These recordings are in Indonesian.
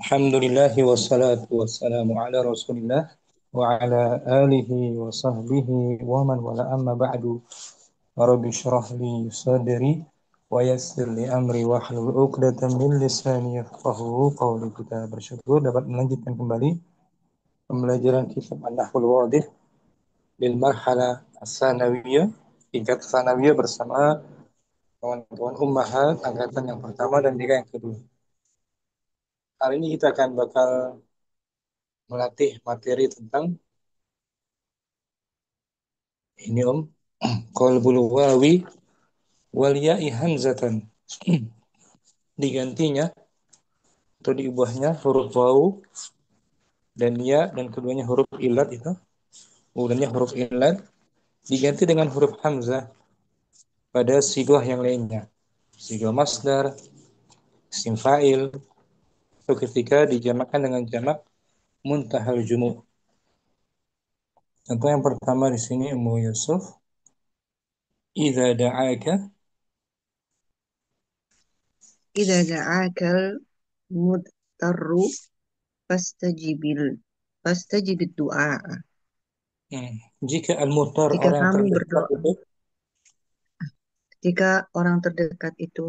Alhamdulillahi wassalatu wassalamu ala rasulillah wa ala alihi wa sahbihi wa man wala amma ba'du. Rabbi syrah li sadri wa yassir li amri wa hlul 'uqdatam min lisani yafqahu qawli. Kita bersyukur dapat melanjutkan kembali pembelajaran kitab An-Nahwul Wadih bil marhalah as-sanawiyah, tingkat sanawiyah bersama kawan-kawan ummahat angkatan yang pertama dan juga yang kedua. Hari ini kita akan bakal melatih materi tentang ini qalbul wawi wal ya'i hamzatan. Digantinya atau diubahnya huruf wawu dan ya dan keduanya huruf ilat itu. Kemudiannya huruf ilat diganti dengan huruf hamzah pada sigah yang lainnya. Sigah masdar, isim fa'il, atau ketika dijamakkan dengan jamak muntahal jumu'. Contoh yang pertama di sini Ummu Yusuf, idza da'aka. Idza da'akal mudtarru fastajibid du'a. Hmm. Jika al-muhtar Jika orang yang kamu terdekat berdoa, itu jika orang terdekat itu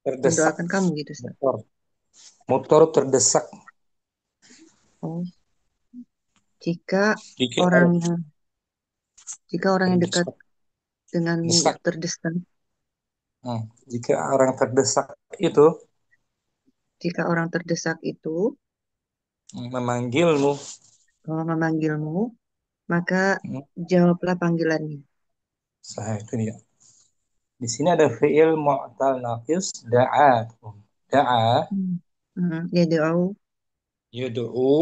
terdesak, mendoakan kamu gitu, Ustaz. muhtar, muhtar terdesak. Oh, jika Jika orang yang jika orang yang dekat terdesak, denganmu desak. itu terdesak, Hmm. Jika orang terdesak itu jika orang terdesak itu memanggilmu, memanggilmu, maka hmm, jawablah panggilannya. sah itu dia. Di sini ada fiil mu'tal naqis da'a. Da'a Ya doa, yud'u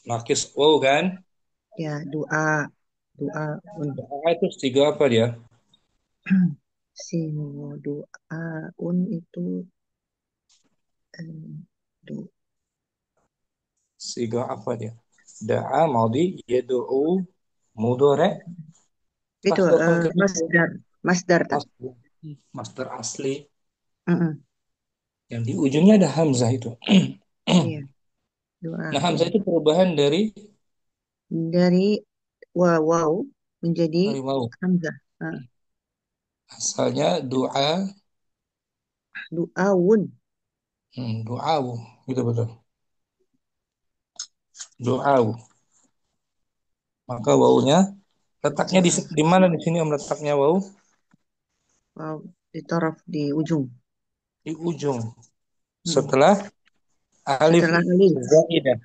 naqis waw kan? ya doa, doa un. Da'a itu tiga apa dia? Sinu doa un itu do, Tiga apa dia? Da'a madhi yad'u mudhari itu pas datang ke situ masdar, masdar tak? masdar, masdar asli Mm-mm. yang di ujungnya ada hamzah itu. Iya, Nah, doaun. hamzah itu perubahan Dari waw menjadi dari waw. hamzah. Ah, Asalnya doa, du'aun. doa, gitu betul. Doa. Maka wawunya letaknya di, Doa. di mana di sini om letaknya waw? Waw di taraf di ujung. Di ujung. Mm. Setelah alif Setelah alif, zaidah,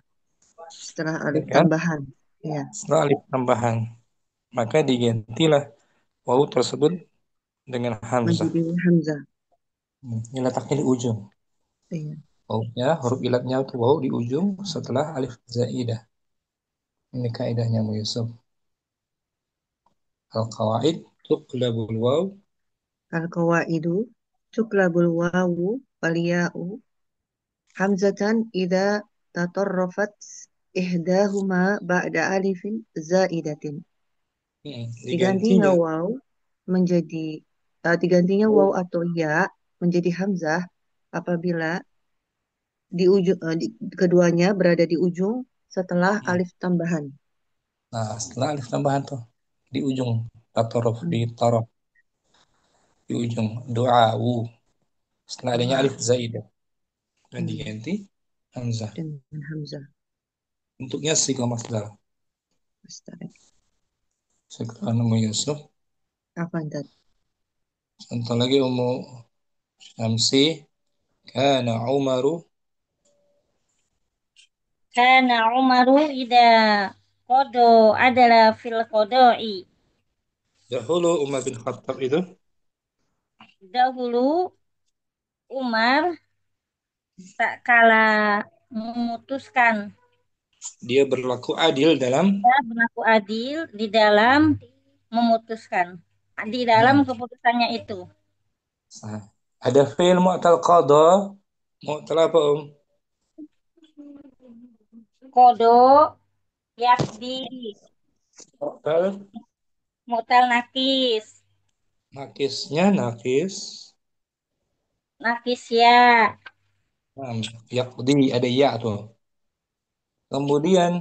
setelah ya alif kan? tambahan. Ya, Setelah alif tambahan, maka digantilah waw tersebut dengan hamzah. menjadi hamzah. Ini letaknya di ujung. Iya. Wawnya huruf ilatnya itu waw di ujung setelah alif zaidah. Ini kaidahnya Mu Yusuf. Al-qawaid tuqlabul waw. Al-qawaidu tuklabul wawu wal ya'u hamzatan idza tatarrafat ihdahuma ba'da alifin zaidatin. Digantinya Digantinya waw menjadi digantinya waw atau ya menjadi hamzah apabila di ujung keduanya berada di ujung setelah hmm, alif tambahan. nah setelah alif tambahan tuh di ujung tatoruf di Hmm. torof di ujung doa setelah adanya Doa alif zaidah dan hmm, diganti hamzah. dengan hamzah. Bentuknya sigah masdar. Astaga. Sekarang Ummu Yusuf. Apa tadi? Contoh lagi Ummu Syamsi. Kana Umaru. Kana Umaru ida kodo adalah fil kodoi. Dahulu Umar bin Khattab itu Dahulu Umar tak kalah memutuskan dia berlaku adil dalam ya, berlaku adil di dalam memutuskan di dalam hmm, keputusannya itu. ada fi'il mu'tal qada. Mu'tal apa Kodo yakdi Mu'tal mutal nakis nakisnya nakis nakis ya Nah, yaqdi ada ya tuh. Kemudian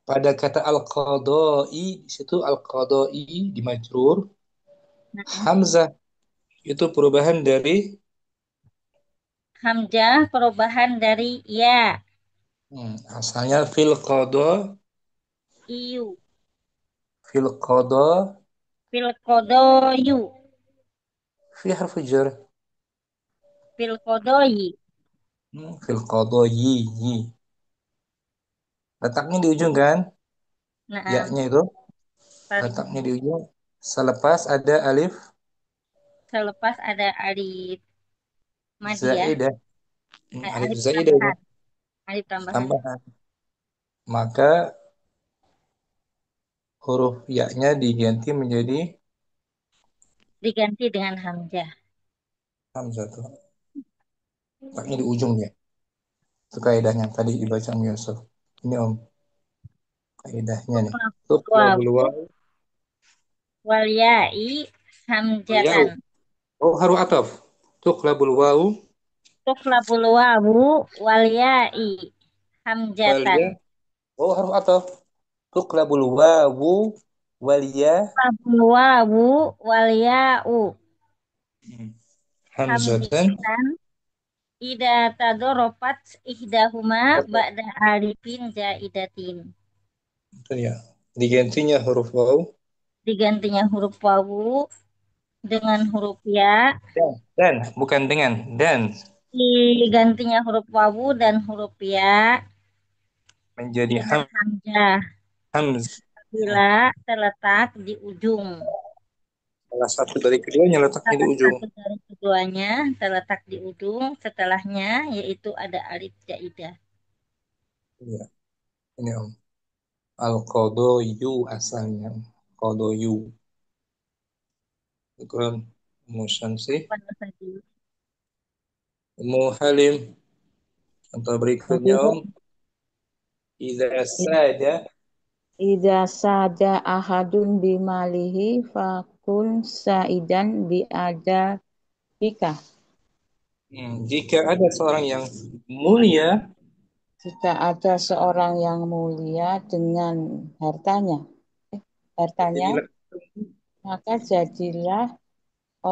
pada kata al-qadai di situ al-qadai di majrur, Mm-mm. hamzah itu perubahan dari Hamzah perubahan dari ya. asalnya Iyu. fil qada Fil kodoyu. fi harf jar. Fil kodoyi. Fil qadayi yi. Letaknya di ujung kan? Nah, Ya-nya itu pas letaknya di ujung. Selepas ada alif selepas ada alif madiyah, zaidah. Alif alif zaidah itu tambahan, alif tambahan tambahan. Maka huruf ya-nya diganti menjadi diganti dengan hamzah. hamzah tuh. Letaknya di ujung ya. Itu kaidahnya tadi dibaca Om Yusuf. Ini Om, kaidahnya nih. Tuqlabul Wawu waw wal ya'i wal ya'u. hamzatan. Oh, haru ataf. Tuqlabul waw Tuklabul wawu wal ya'i wal hamzatan. ya. Oh, haru ataf. Tuqlabul wawu wal ya. Tuklabul wawu wal ya'u Hamzatan. hamzatan. Ida tadoropat ihdahuma ba'da alifin jaidatin. Itu ya. Digantinya huruf waw. Digantinya huruf wawu dengan huruf ya. Dan bukan dengan dan Digantinya huruf wawu dan huruf ya menjadi dengan hamzah hamz. bila terletak di ujung. Salah satu dari keduanya letaknya di Salah ujung. satu dari keduanya terletak di ujung, setelahnya yaitu ada alif jaidah. Iya, ini Om. Al-Qadoyu asalnya. Qadoyu. Syukran. Musansi. Apa tadi? Ummu Halim. Contoh berikutnya Om. Iza sada. Ida sada ahadun bimalihi fakun saidan biada bika. Jika ada seorang yang mulia, Jika ada seorang yang mulia dengan hartanya, hartanya, jadilah, maka jadilah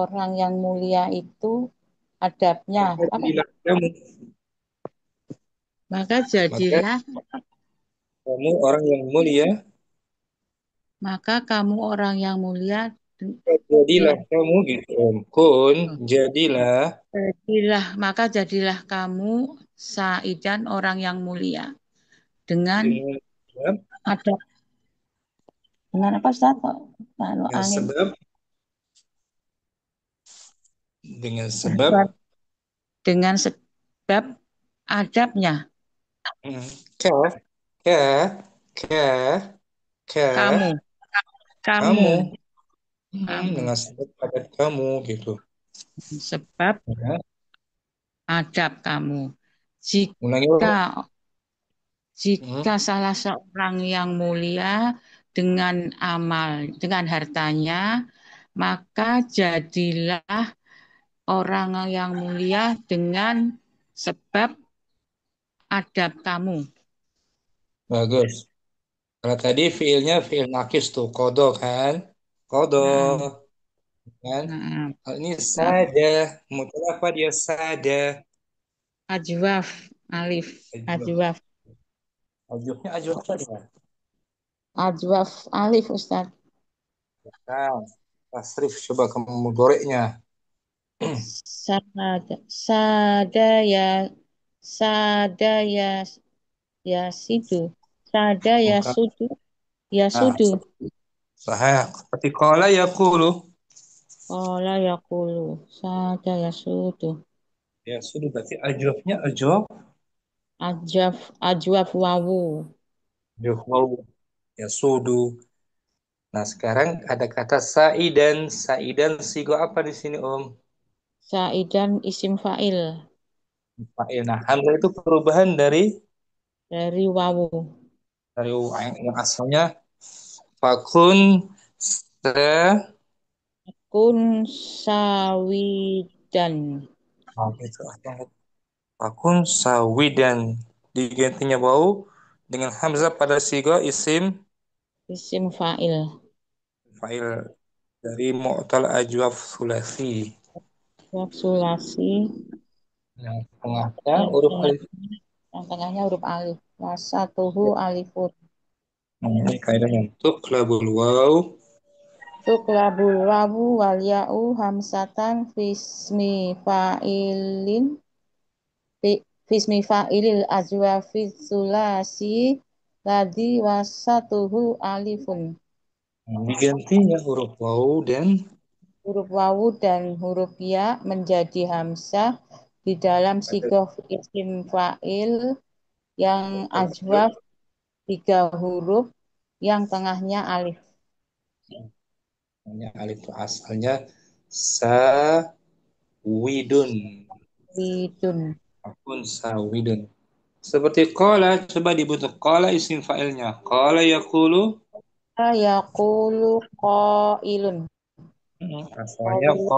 orang yang mulia itu adabnya. maka Apa? jadilah kamu. Maka Maka jadilah, kamu orang yang mulia. maka kamu orang yang mulia. Jadilah Dia, kamu gitu Om. Kun, jadilah maka jadilah kamu saidan orang yang mulia dengan dengan sebab, adab. Dengan apa Ustaz? Kok anu dengan angin sebab, dengan sebab, dengan sebab adabnya. hmm, ka, ka, ka, ka, Kamu, kamu, kamu, kamu. dengan sebab adat kamu gitu. Sebab Ya. adab kamu. Ulangi Jika Om. jika salah seorang yang mulia dengan amal, dengan hartanya, maka jadilah orang yang mulia dengan sebab adab kamu. Bagus. Kalau tadi fiilnya fiil nakis tuh, kodo kan? Kodo Nah, kan? nah, Kalau ini nah, sada, mutul apa dia sada? ajwaf, alif, Ajwaf. ajwaf, Ajwafnya ajwaf apa dia? ajwaf, alif Ustaz. Nah, tasrif coba kamu mudoreknya. Sada, sada ya, sada ya, ya sidu, sada ya Bukan. sudu, ya Nah, sudu. sahih. Seperti qala yaqulu. Ola ya kulu, sada ya sudu. Ya sudah berarti ajwafnya ajwaf. Ajwaf, ajwaf wawu. Ajwaf wawu. Ya sudu. Nah, sekarang ada kata saidan. Saidan sigo apa di sini, Om? Saidan isim fa'il Fa'il. Nah, hamzah itu perubahan dari wawu. dari yang asalnya fakun se Kun sawidan. oh, gitu. Fakun sawidan. Digantinya wau dengan hamzah pada siga isim Isim fa'il. fa'il dari mu'tal ajwaf sulasi. Waf sulasi. Yang tengahnya Yang huruf tengah, alif. yang tengahnya huruf alif. Wasatuhu alifun. Ini kaidahnya untuk labul waw Tuklabul wawu wal ya'u hamsatan fismi fa'ilin. Fismi fa'ilil ajwa sulasi. Ladi wasatuhu alifun. digantinya huruf waw dan Huruf wawu dan huruf ya menjadi hamzah di dalam ada sigoh isim fa'il yang mu'tal ajwaf. ajwaf tiga huruf yang tengahnya alif. Namanya alif itu asalnya sawidun. Widun. Fakun sawidun. Seperti qala, coba dibentuk qala isim fa'ilnya. Qala yaqulu. Yaqulu qailun. Asalnya Qawilun.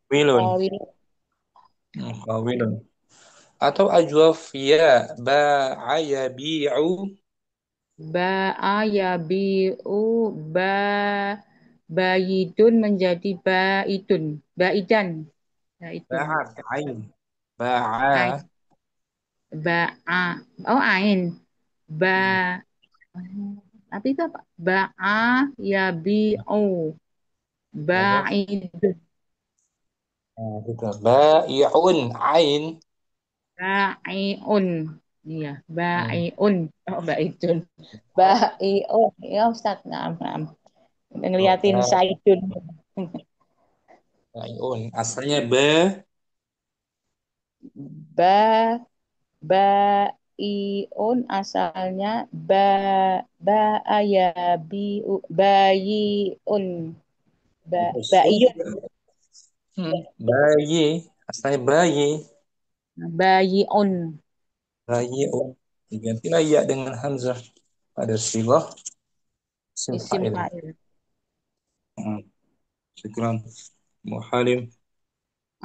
qawilun. Qawilun. Qawilun. Atau ajwaf ya ba'a yabi'u. Ba'a yabi'u ba bayidun menjadi baidun. Baidan. Baidun. Ba'a ain. Ain. Ba'a. Ba'a. Oh, ain. Ba. Tapi itu apa? Ba'a yabi'u. Ada. Ba'idun. Nah, gitu. Ba'i'un ain. Ba'i'un. Iya, Hmm. ba'i'un. Oh, baidun. Ba'i'un. Ya, Ustaz. Nah, nah. Oh, Ngeliatin Saidun. ba'i'un. Asalnya ba. Ba, ba'i'un asalnya ba ayabi'u, bayi'un. Disusun. Ba'iyun. Bayi. Asalnya bayi. Bayi'un. Bayi'un. Digantilah ya dengan hamzah pada sighah isim Isim fa'il. fa'il. Hmm. Syukran. Muhalim.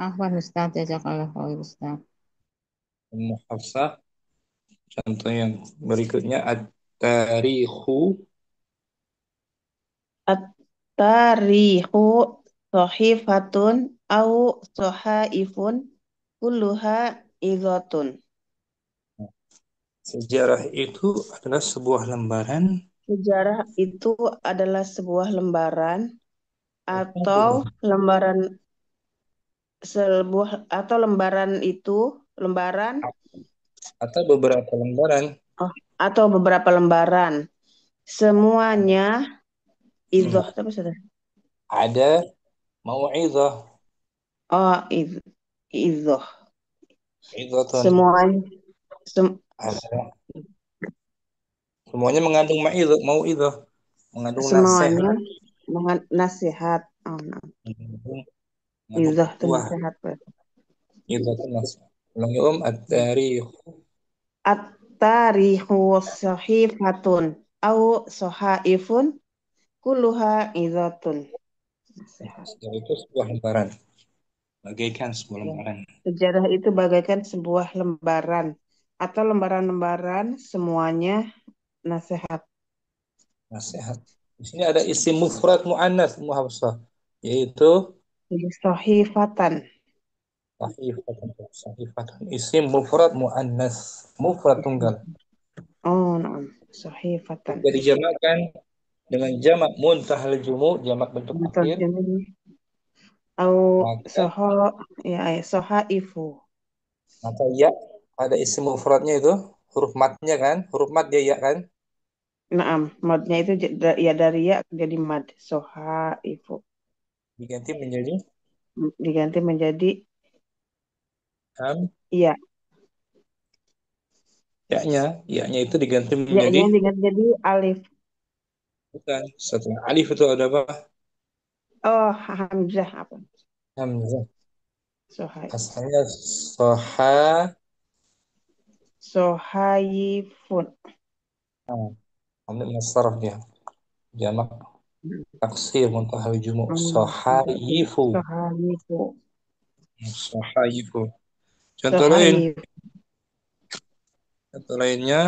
Ahwan Ustaz, jazakallah khair Ustaz. Muhafsah. Contoh yang berikutnya at-tarikhu. At-tarihu sahifatun au sahaifun kulluha idhatun. Sejarah itu adalah sebuah lembaran Sejarah itu adalah sebuah lembaran atau lembaran lembaran itu lembaran atau beberapa lembaran. oh, atau beberapa lembaran. Semuanya Hmm. idhoh apa sudah? Ada mau'izah, Oh, idhoh. idhatun. Semuanya sem- Ada. Semuanya mengandung mau'izah, mengandung nasihat, semuanya nasihat. Oh, nah. mengandung, mengandung Idhoh itu ukhuwah. nasihat. Idhatun nasihat. Ulangi at-tarikh. At-tarihu sahifatun au sahaifun kulluha idhatun. Nasihat. Sejarah itu sebuah lembaran, bagaikan sebuah Ya. lembaran. Sejarah itu bagaikan sebuah lembaran atau lembaran-lembaran semuanya nasihat. Nasihat. Di sini ada isim mufrad mu'annas muhafsah, yaitu Jadi sahifatan. sahifatun. Sahifatun. Isim mufrad mu'annas, mufrad tunggal. Oh, nah. Sahifatan. Jika dijamakkan dengan jamak muntahal jumu, jamak bentuk akhir, Mutarjamin au maka soho sohaifu. maka ya pada isim mufradnya itu huruf matnya kan, huruf mat dia ya kan, Naam, madnya itu ya dari ya jadi mad. Sohaifu. diganti menjadi Diganti menjadi ham. iya. Ya-nya itu diganti menjadi Ya-nya diganti jadi alif. bukan. Setelah alif itu ada apa? Oh, hamzah apa? Hamzah. Sohai. Asalnya soha. Sohaifun. Nah, ambil nasarah dia. Jamak taksir muntahal jumu. Hmm, Sohaifu. Sohaifu. Sohaifu. Contoh lain. Sohaib. Contoh lainnya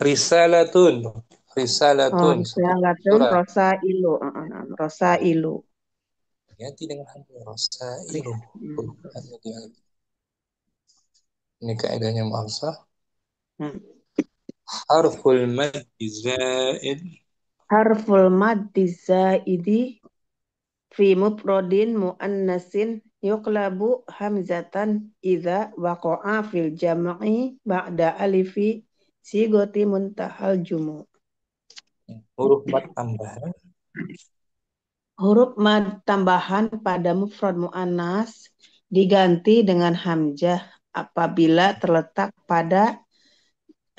risalatun. Oh, Risalatun sebuah risalatun surat. rosailu. Rosailu. Ganti dengan hamzah rosailu. Ris- hmm. Huruf dia. Ini kaidahnya muhafzah. Hmm. Harful mad zaid. Harful maddi zaidi fi mufrodin muannasin yuqlabu hamzatan idza waqa'a fil jam'i ba'da alifi sigoti muntahal jumu. Huruf mad tambahan. Huruf mad tambahan pada mufrad muannas diganti dengan hamzah apabila terletak pada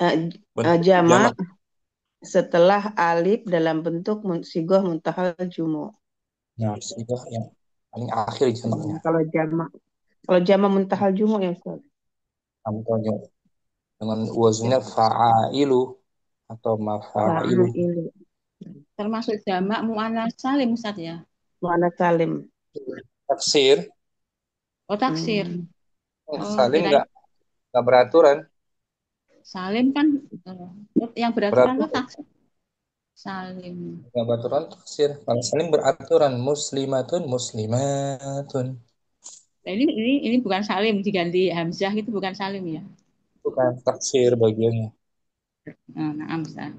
Bentuk jamak jamak. setelah alif dalam bentuk sigoh muntahal jumu. Nah, itu yang paling akhir jamaknya. Kalau jamak muntahal jumu ya Ustaz. Contohnya dengan wazannya fa'ailu atau mafailu. Fa'ilu. Termasuk jamak muannas salim Ustaz ya. Muannas salim. Taksir, Oh, taksir. Hmm. Oh, salim kirain nggak beraturan. salim kan yang beraturan tuh Beraturan taksir. Salim. nggak beraturan taksir. Kalau salim beraturan muslimatun muslimatun. Nah, ini bukan salim diganti hamzah itu bukan salim ya. Bukan taksir bagiannya. Nah, Ustaz.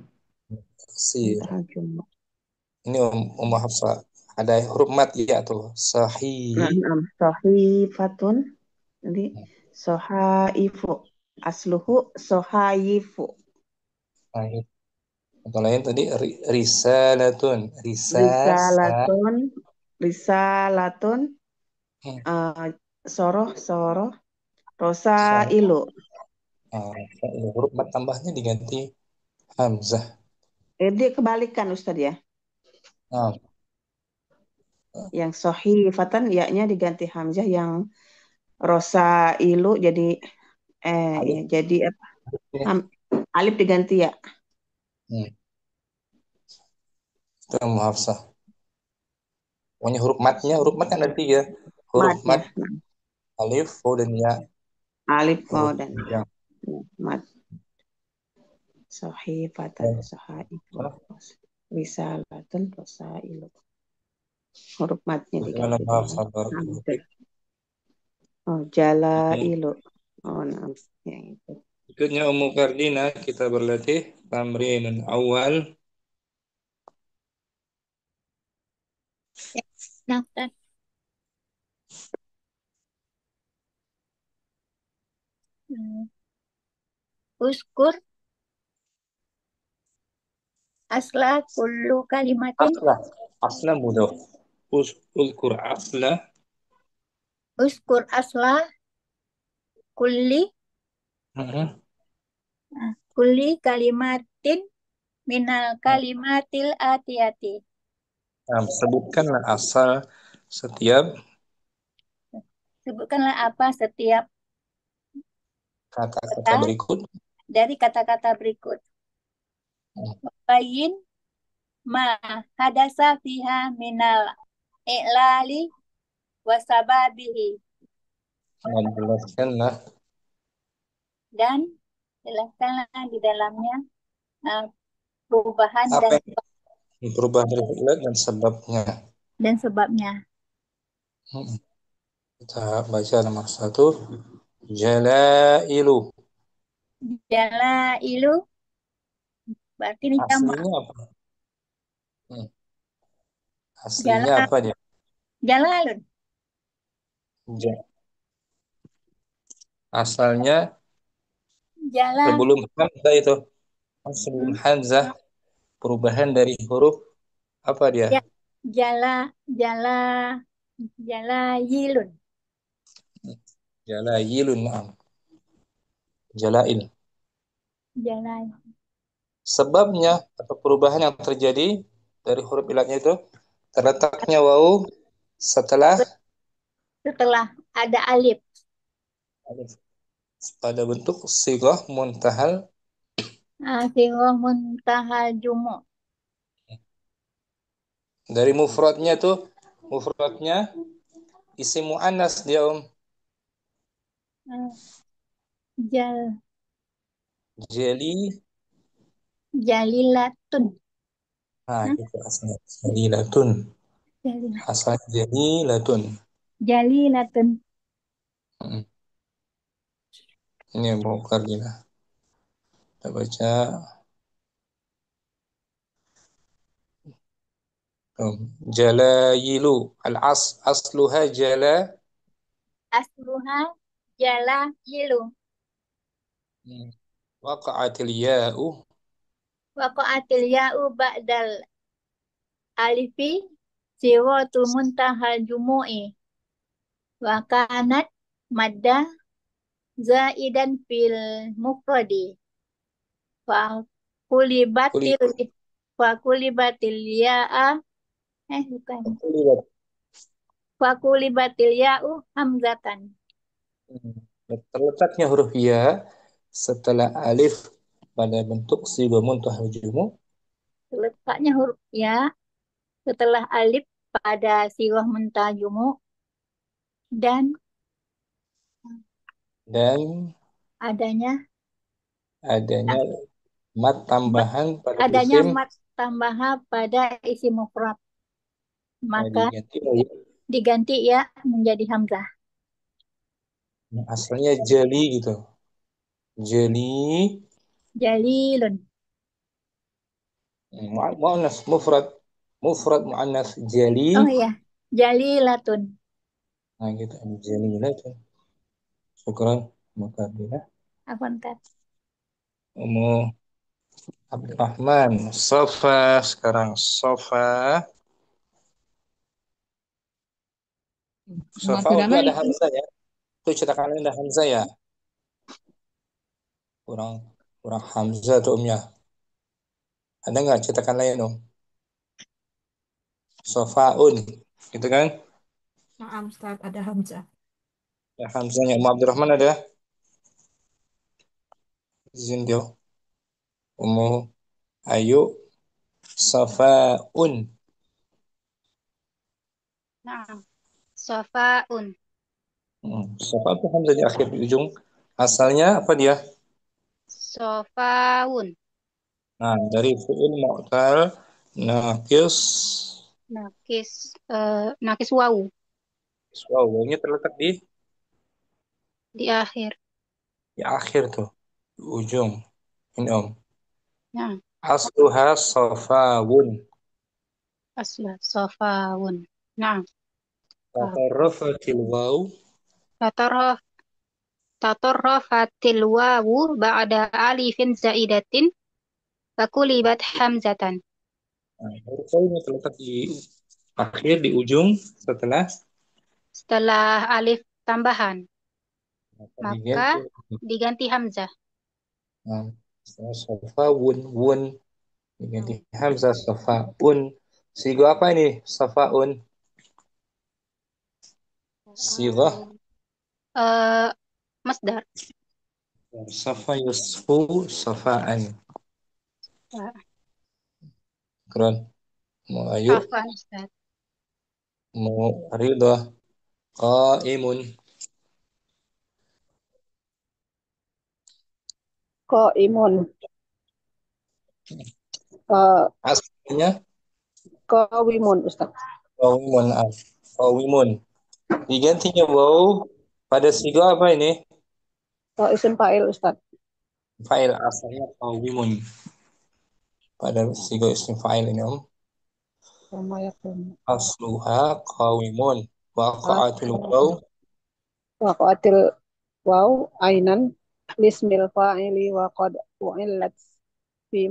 Taksir. Muntahal jumu. Ini Ummu Hafsah. Ada huruf mat ya tuh. Sahih. Sohifatun. Nanti sohaifu. Asluhu sohaifu. Sahih. Contoh lain tadi risalatun. Risalatun. Risalatun. Hmm. Soroh. Rosailu. Huruf mat tambahnya diganti hamzah. Dia kebalikan Ustaz ya. Nah, Yang sohifatan yaknya diganti hamzah, yang rosailu jadi alif. ya, jadi apa? Ya. Alif diganti ya. Hmm. Itu Ummu Hafsah. Pokoknya huruf mat kan ada tiga. Huruf mat, Matnya. alif, waw, dan ya. Alif Huruf dan ya. yang Mat. Sohifatan, dan sohaifu. Risalatun, rosailu. Huruf matnya bagaimana diganti Ummu dengan Hafsah hamzah. barakallahu. Oh, jalailu. Oh, nah, yang itu. Berikutnya Ummu Kardina, kita berlatih tamrinun awal. Ya. Nah, Ustaz. Hmm. Uskur asla kullu kalimatin. Aslah, aslah mudah. Uzkur aslah. Uskur asla kulli Mhm. kulli kalimatin minal kalimatil atiyati. Nah, sebutkanlah asal setiap Sebutkanlah apa setiap kata-kata kata berikut. dari kata-kata berikut. Bayin ma hadasa fiha minal i'lali wasababihi. Nah, jelaskanlah Dan jelaskanlah di dalamnya uh, perubahan apa yang perubahan dari fi'il dan sebabnya. dan sebabnya. Mhm. Kita baca nomor satu. Jalailu. Jalailu berarti ini jamak. Aslinya apa? Hmm. Aslinya Jala, apa dia? jalalun. Ja- Asalnya Jala, sebelum hamzah itu. Sebelum hmm, hamzah perubahan dari huruf apa dia? ja, jala, jala, jalayilun. Jalailun. Na'am. Jalail. Jala, Sebabnya atau perubahan yang terjadi dari huruf ilatnya itu terletaknya wawu setelah setelah ada alif. alif pada bentuk sighah muntahal. Singgoh muntahal jumu. Dari mufradnya isim muannas dia Jal, Jeli. jalilatun. Nah, Hah? gitu asalnya. Jalilatun. Jalila- Asal jalilatun. Jalilatun. Mm. Ini yang mau Gina. Kita baca. Jalayilu. Asluha jala. Asluha jala ilu. Waqa'atil ya'u. Waqa'atil ya'u ba'dal alifi siwatul muntahal jumu'i. Wa kanat madda zaidan fil mufradi. Fa Kuli. kulibatil fa kulibatil ya'a bukan. Kulibat. Fa kulibatil ya'u hamzatan. Terletaknya huruf ya setelah alif pada bentuk sigo muntahal jumu. Letaknya huruf ya setelah alif pada sirah muntajumu dan Dan adanya adanya mat mat, tambahan pada adanya isim mat tambahan pada isim mufrad, maka diganti oleh diganti ya menjadi hamzah. asalnya jeli gitu. Jeli Jalilun. muannas mufrad muannas jeli. Oh iya, jalilatun. Nah gitu jelilah itu. Syukran Mukabila. Afwan Kak. Umu Abdurrahman. Sofa sekarang Sofa. Sofa itu Abdurrahman ada hamzah ya. Itu cetakannya ada hamzah ya. Kurang kurang hamzah tuh Om ya. Ada nggak cetakan lain Om? Sofaun, gitu kan? Naam, Ustaz, ada Hamzah. Ya hamzahnya Om Abdurrahman ada. Izin dia. Umu Ayu. Sofaun. Nah, sofaun. Sofa itu hamzah di akhir di ujung. Asalnya apa dia? Sofaun. Nah, dari fi'il mu'tal naqis. Nakis nakis wawu Wow, wawunya terletak di akhir. di akhir tuh, di ujung. Ini Om. Nah, Asluha sofawun. asla sofaun. Nah, Tatarrafatil waw. tatarraf tatarrafatil wawu ba'da alifin zaidatin fakulibat hamzatan. Nah, huruf wawunya terletak di akhir, di ujung, setelah Setelah alif tambahan, maka diganti. diganti hamzah. Nah, setelah sofawun, wun, diganti hamzah safaun. Sigo apa ini? Safaun. Sigo Eh Masdar. safa yusfu safaan. Nah, Keren. Mau ayu, Afwan Ustaz. mau ridho, qaimun. Qaimun. Qa- Aslinya Qawimun, Ustaz. qawimun. Qawimun. Digantinya wow pada sigo apa ini? Isim fa'il, Ustaz. Fa'il asalnya qawimun. Pada sigo isim fa'il ini Om. Sama yakun. Asluha qawimun. As Waqa'atul waw. waqatil waw ainan lismil fa'ili wa qad u'illat fi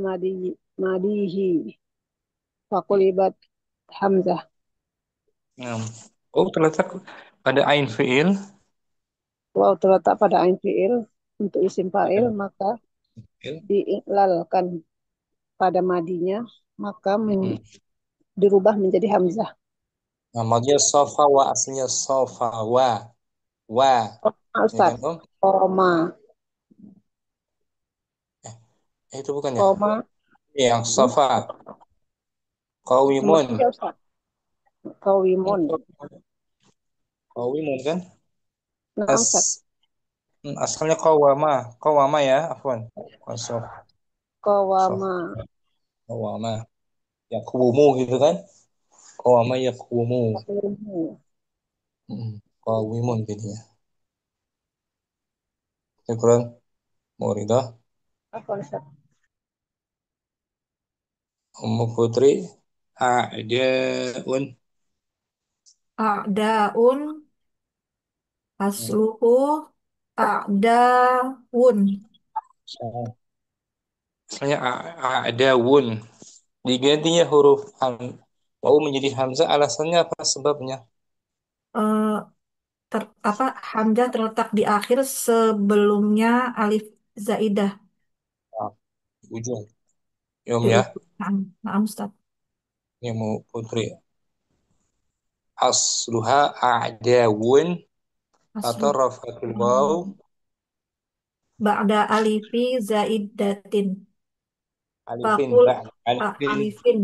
madihi faqulibat hamzah. Nah, oh terletak pada ain fi'il. Waw terletak pada ain fi'il untuk isim fa'il Pada maka fi'il. diiklalkan pada madinya maka Mm-mm. dirubah menjadi hamzah. Nah, dia sofa wa aslinya sofa wa. Wa. Ya Ustaz. kan Om? Koma, Itu bukan ya? koma, Yang sofa. Qawimun. kembali ya Ustaz. Qawimun. Qawimun kan? Nah, As Ustaz. Asalnya qawama ya, afwan. Qasof, sof, Qawama. qawama. Yaqumu gitu kan? Qawama yaqumu. Ilmu. Qawimun jadinya. Syukran, Muridah. Apa Ustaz? Ummu Putri, a'daun. A'daun asluhu a'daun. Asalnya a'dawun. Digantinya huruf wau menjadi hamzah, alasannya apa sebabnya? Eh, apa hamzah terletak di akhir sebelumnya alif zaidah Ah, ujung. Yom di ya, ujung. Nah, Ustaz. yang mau Putri. Asluha a'dawun atau Aslu rafatul waw ba'da alifi zaidatin. alifin Fakul alifin alifin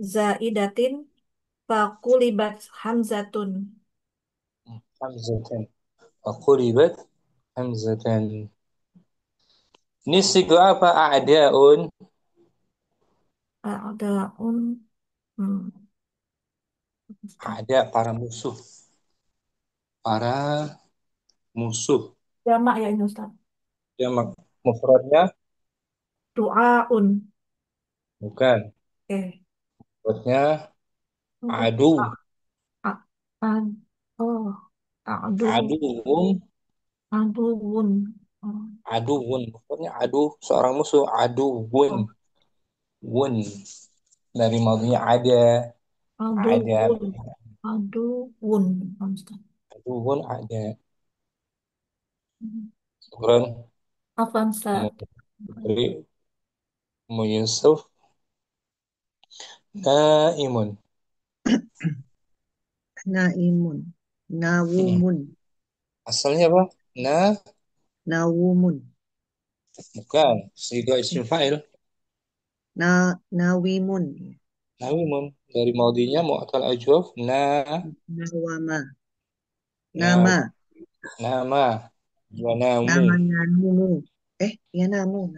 zaidatin fakulibat hamzatun. hamzatan faqulibat hamzatan. Ini siga apa? A'daun. A'daun. Hmm, Ustaz. Ada para musuh. Para musuh. Jamak ya ini Ustaz. Ya mufradnya Du'aun. bukan. Oke. Mufradnya Apa? adu. A, a, oh, adu, Aduun. aduun. Oh, Aduun. Mufradnya adu. Seorang musuh. Aduun. oh, Wun. Dari madhinya ada. Ada. aduun. Aduun. Ustaz. Aduun ada. Hmm. Syukran. Afan Ummu Ustaz. Putri. Ummu Yusuf. Naimun. Naimun. Mm-mm. Nawumun. Asalnya apa? Nawumun. Bukan. Siga isim fa'il. Nawimun. Nawimun. Dari maudinya mu'tal ajwaf. Nawama. Na, Nama. nama. Wa namu. Nama namu. Ya namu.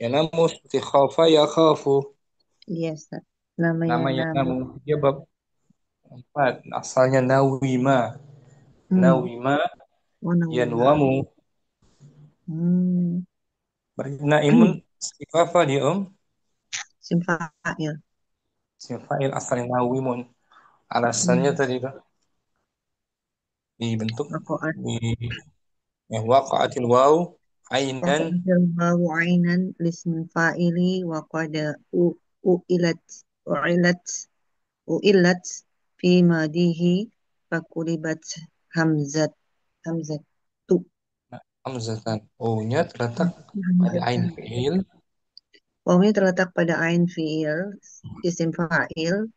Ya namu. Seperti khafa ya khafu. Iya, Ustaz. Namanya Nama ya namu. namu. Dia bab 4. Asalnya nawima. Hmm. Nawima. Oh, nawima. Yanwamu. Hmm. Berarti naimun. Istiqafa dia Simfa'il. Isim fa'il asalnya nawimun. Alasannya Hmm. tadi kan dibentuk Waqa'at. di waqa'atil waw ainan. Waqa'atil wawu ainan lismin fa'ili wa qad u'ilat u'ilat u'ilat fi madihi fakulibat hamzat hamzat tu Hamzatan. O-nya terletak pada ain hamzatan. fi'il. Wawunya terletak pada ain fi'il isim fa'il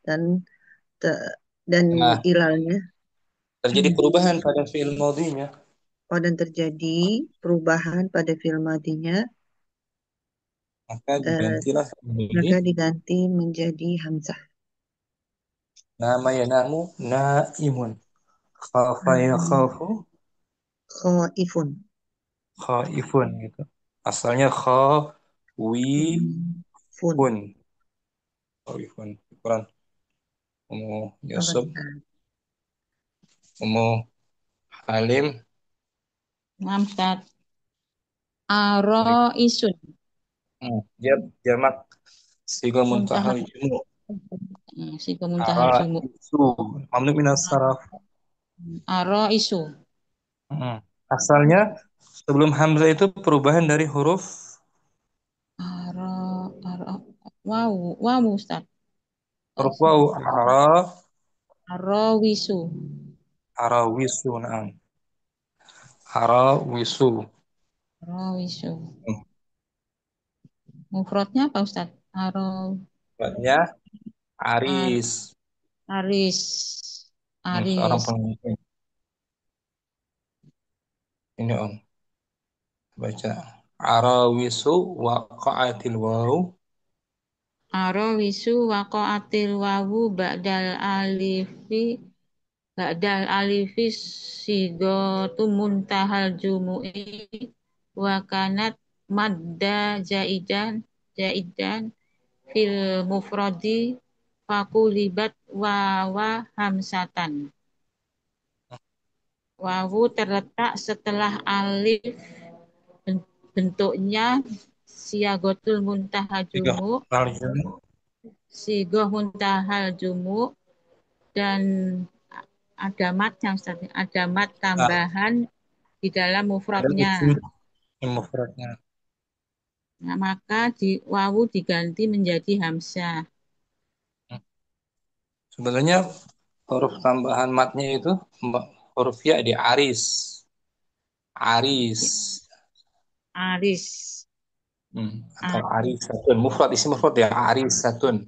te- dan Nah, ilalnya. terjadi Hmm. perubahan pada fi'il madhinya. Oh, dan terjadi perubahan pada fi'il madinya, Maka eh, digantilah menjadi maka diganti menjadi hamzah. nama ya namu naimun. Khafa ya Hmm. khafu Khaifun. khaifun gitu. Asalnya khawifun. Hmm. Fun. Khawifun. Quran. Ummu Apa Yusuf, Ustaz? Ummu Halim. Naam, Ustaz. Aro isun. Dia jamak siga Muntaha. muntahal jumu. Si kemuntahal Ara jumu. isu. Mamnu minas saraf. Aro isu. Hmm. Asalnya sebelum hamzah itu perubahan dari huruf Aro, aro. Wow, wow, Ustaz. waw. Aro wisu. Arawisu. Na'am. Arawisu. Aro wisu. Hmm. Mufradnya apa, Ustaz? Aro, Sebabnya ar, Aris. aris. Seorang Aris. pemimpin. Ini Om. Baca. Arawisu waqa'atil waw. Aro wisu waqa'atil wawu ba'dal alifi ba'dal alifis sigatu muntahal jumu'i wa kanat madda jaidan fil mufradi fakulibat wawa hamsatan. Wawu terletak setelah alif, bentuknya siagotul muntahal Tiga jumu, hal ini. sigoh muntahal jumu, dan ada mat ada mat Nah, tambahan di dalam ada mufradnya. isim yang mufradnya. Nah, maka wawu diganti menjadi hamzah. Sebenarnya huruf tambahan matnya itu huruf ya di aris. Aris. Aris, Atau aris, arisatun. Mufrad, isim mufrad ya arisatun.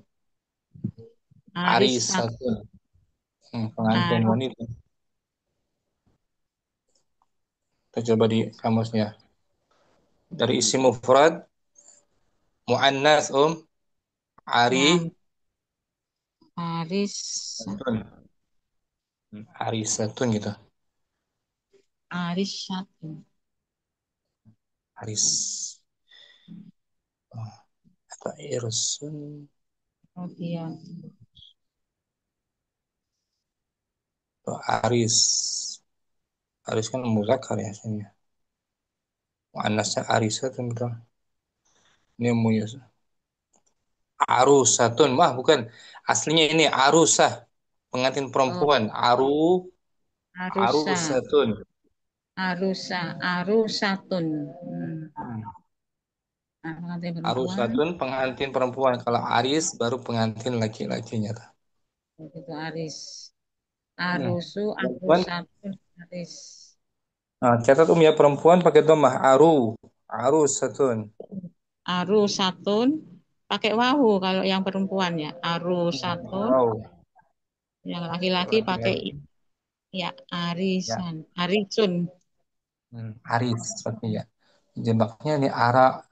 aris, Arisatun. Pengantin aris, wanita. Kita coba di kamusnya. Dari isim mufrad muannas ari aris, satun. Arisatun gitu. aris satu. Aris. Oh, atau irsun. Kemudian Atau aris. Aris kan muzakkar ya sini. Muannasnya arisatun betul. Ini muyus. Arusatun. Wah, bukan. Aslinya ini arusah. Pengantin perempuan. arusa, Arusatun. arusatun. Hmm. Pengantin perempuan, Arusatun pengantin perempuan. Kalau aris baru pengantin laki-lakinya. itu aris. Hmm. Arusu, Perempuan. arusatun, aris. Nah, catat ya perempuan pakai dhammah arusatun. Arusatun, pakai wawu kalau yang perempuan ya. Arusatun, Wow. yang laki-laki pakai Laki-laki. ya Ya. arisan, arisun. Aris seperti ya. Jebaknya ini ara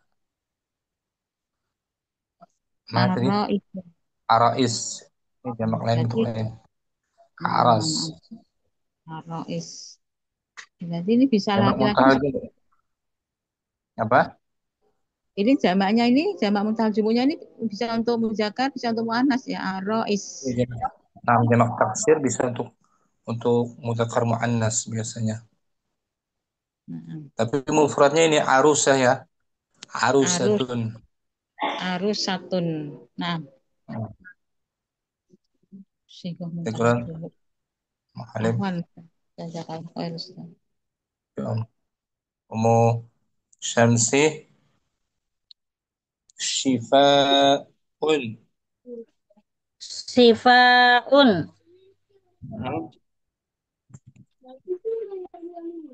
mana tadi? Aro itu. Arais. Ini jebak lain Jadi bentuk lain. Aras. arois. Jadi ini bisa Jamak laki-laki, muntahal bisa. juga. Apa? Ini jamaknya ini, jamak muntahal jumuhnya ini bisa untuk muzakkar, bisa untuk muannas ya. Arois. Ini jamak taksir bisa untuk mudzakkar muannas biasanya. Tapi mufradnya ini arusah ya. Arus, Arusatun. arusatun. Nah, Hmm. sigoh muntahal Teguran jumuh. Mahalim. Ahwan, jazakallahu khair, Ustaz. Umu Syamsi Shifaun. Sifaun.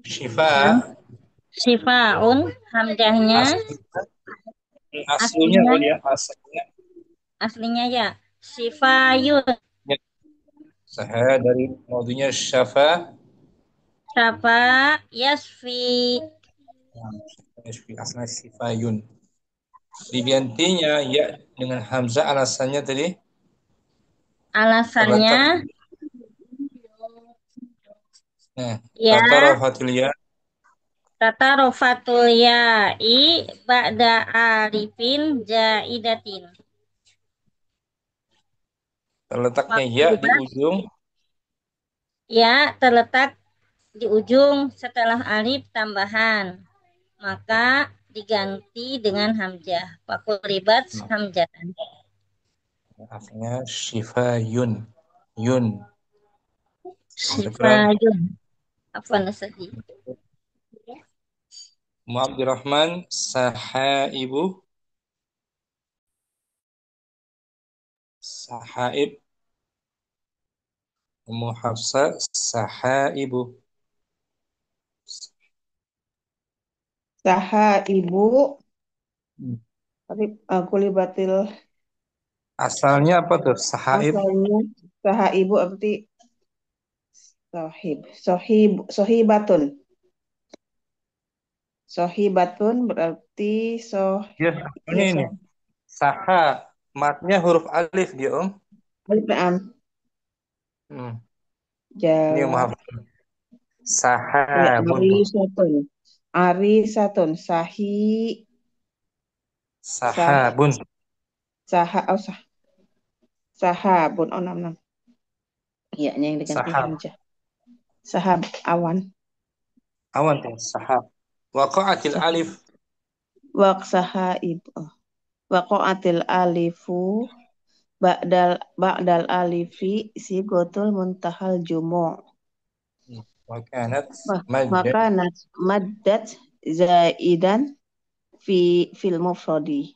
Shifa Ya. Sifaun. Hamzahnya aslinya aslinya ya aslinya aslinya ya. Sifayun. saya dari modunya syafa Syafa yasfi. aslinya shifayun digantinya ya dengan hamzah alasannya tadi Alasannya terletak ya kata rafatil ya kata rofatul ya'i ba'da alifin jaidatin. terletaknya ya di Maksudnya ujung ya terletak di ujung setelah alif tambahan. Maka diganti dengan hamzah. Fakulibat hamzatan. aslinya shifayun yun syukran Sifayun. Apa nasadi? Mu Abdurrahman sahaibu sahaib Ummu Hafsa sahaibu Saha ibu, tapi kulibatil asalnya apa tuh sahaib asalnya saha ibu berarti sohibatun. Sohibatun berarti ya asalnya iya ini saha matnya huruf alif dia alif lam. Hmm. Ini yang maaf. Jawab. Ya, Sahabun tuh. Ari Satun. Sahi. Sah. Sahabun. Saha. Oh, sahabun. Oh, nam, nam. Iya, yang diganti Sahab. hamzah. Sahab. Awan. Awan tuh. Sahab. Waqa'atil Sahab. alif. Sahaib. Oh. Waqa'atil alifu. Ba'dal alifi. Sigotul muntahal jumu'. Wakanat Wah, maddan. maka maddat zaidan fil mufradi.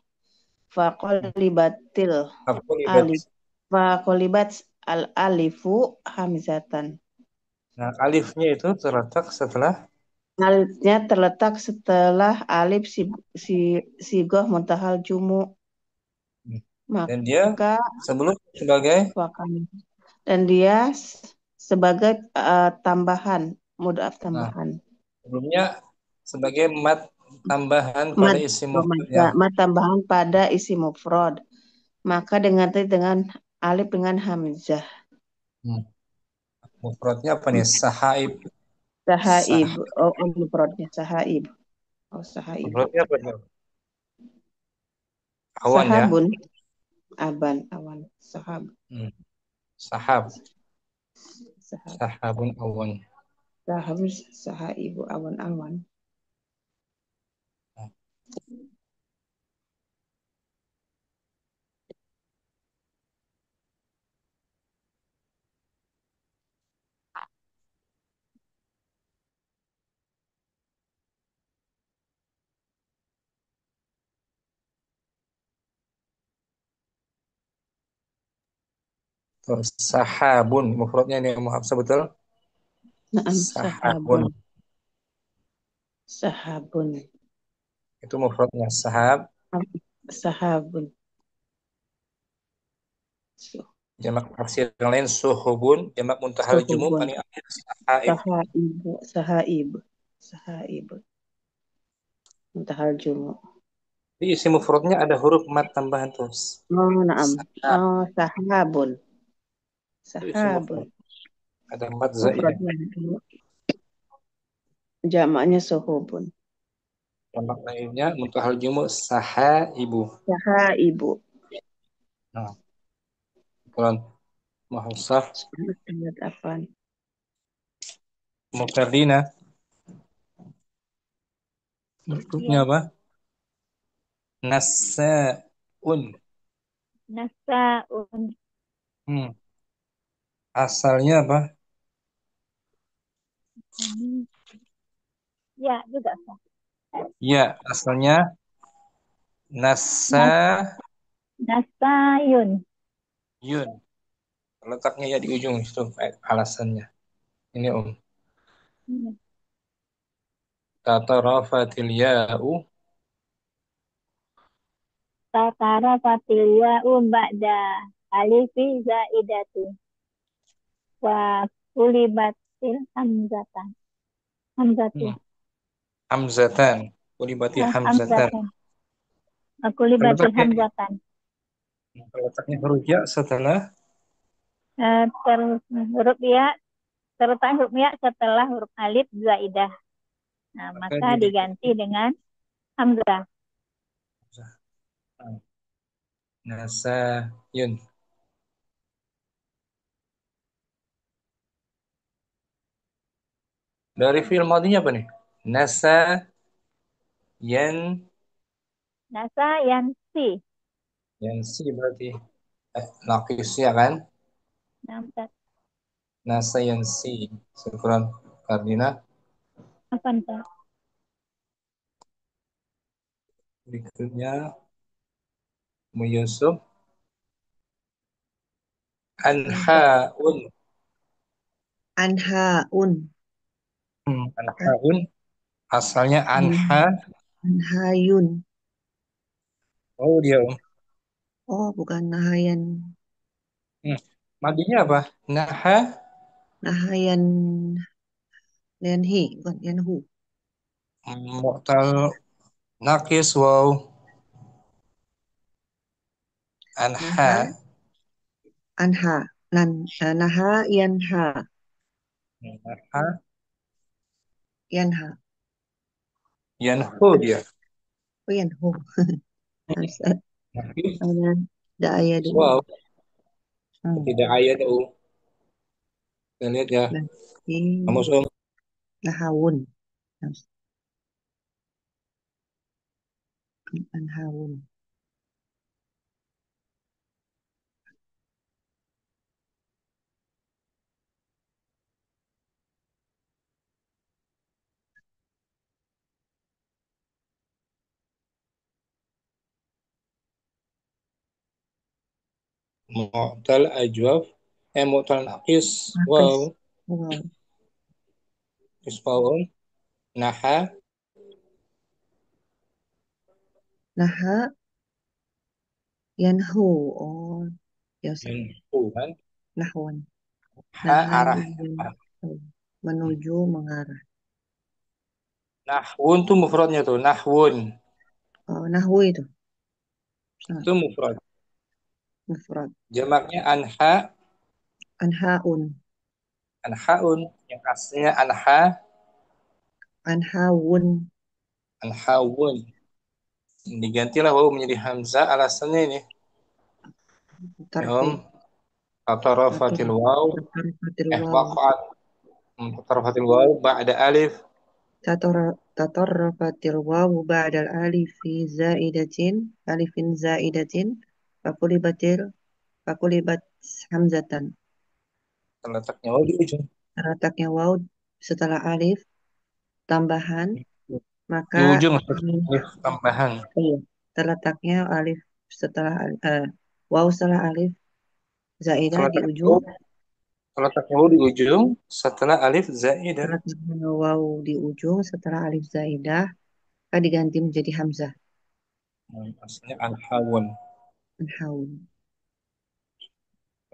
Faqolibatil Faqulibat. alif. Faqolibat al alifu hamzatan. Nah, alifnya itu terletak setelah Alifnya terletak setelah alif sigoh muntahal jumu. dan dia Maka sebelum sebagai wakan. Dan dia sebagai tambahan, mudhaf nah, tambahan. sebelumnya sebagai mat tambahan pada Mad, isim mufradnya. mad tambahan pada isi mufrad. Maka dengan alif dengan hamzah. Hmm. Mufradnya apa nih? Sahaib. Sahaib. Sah. Oh, mufradnya sahaib. Oh, sahaibu. Mufradnya apa nih? Awan ya. Sahabun. Awan. Sahab. Hmm. Sahab. Sahab. Sahabun awan. Sahab. Sahaibu. Awan. Terus sahabun. Mufradnya ini muhab betul. Naam. Sahabun. Sahabun. Itu mufradnya sahab. Sahabun. Jamak taksir yang lain suhubun. Jamak muntahal jumum Suhubun. paling akhir sahaib. Sahaib. Muntahal jumu. Di isi mufradnya ada huruf mat tambahan terus. Oh, naam. Sahab. Oh, sahabun. Itu isi Sahabun. mufrad. Ada mat zaidah. Mufradnya. Jamaknya suhubun. Jamak lainnya muntahal jumum sahaibu. Sahaibu. Nah, kalau mahusah Sangat apa? mufradina bentuknya Ya, apa? Nasaun. nasaun. Hmm. Asalnya apa? Ya, juga sah. Ya, asalnya Nas, nasayun. nasayun. Letaknya ya di ujung itu alasannya. Ini tatarafatil ya'u Tatara fatilya ba'da alifi zaidati. Wa kulibatil hamzatan. Hamzatu. hamzatan. Kulibati hamzatan. Hamzatan. Wa kulibatil Terletaknya, hamzatan. terletaknya huruf ya setelah Huruf ya, terletak huruf ya setelah huruf alif zaidah. Nah, maka diganti dengan hamzah. nasayun. Dari fi'il madinya apa nih? Nasa yan Nasa yansi. yansi berarti nakis ya kan? Nampak Nasa yansi. Syukran Kardina. apa nih? Berikutnya Mu Yusuf anhaun. Anhaun. Anhaun asalnya anha. Anhayun. Oh dia Oh, bukan nahayan. Madinya apa? Naha Nahayan yanhi, bukan yanhu. mu'tal nakis waw anha Naha, anha. Naha yanha. Naha, Yanha. yanhu dia. Oh, yanhu. Hamzah. Tapi Kemudian da'aya dulu. wow, Hmm. tidak ayat kita lihat ya. Berarti Kamus nahawun. Hamzah. Anhawun. mu'tal ajwaf, mu'tal naqis, Nakis. wow, Wow. isfaun, naha, Naha yanhu. Oh, ya Ustaz. yanhu kan, Nahwan. ha Naha arah. yanhu. Menuju mengarah. Nahwun tuh mufradnya tuh, nahwun. Oh, nahwu itu. Ah, Itu mufrad. mufrad. Jamaknya anha, Anhaun. anhaun. Yang aslinya anha, Anhawun. anhawun. Digantilah waw menjadi hamzah. Alasannya ini, ya Tarfi. tatarafatil waw, Tatarafatil waw. waqa'at, tatarafatil waw ba'da alif. تطرفت الواو بعد الألف زائدة ألف زائدة فقلبت فقلبت همزة. Terletaknya waw di ujung. Terletaknya waw setelah alif tambahan, Di maka ujung alif tambahan. iya, terletaknya alif setelah waw setelah alif zaidah di Terletaknya ujung. waw, terletaknya waw di ujung setelah alif zaidah. Terletaknya waw di ujung setelah alif zaidah maka diganti menjadi hamzah. Aslinya anhawun. Haun.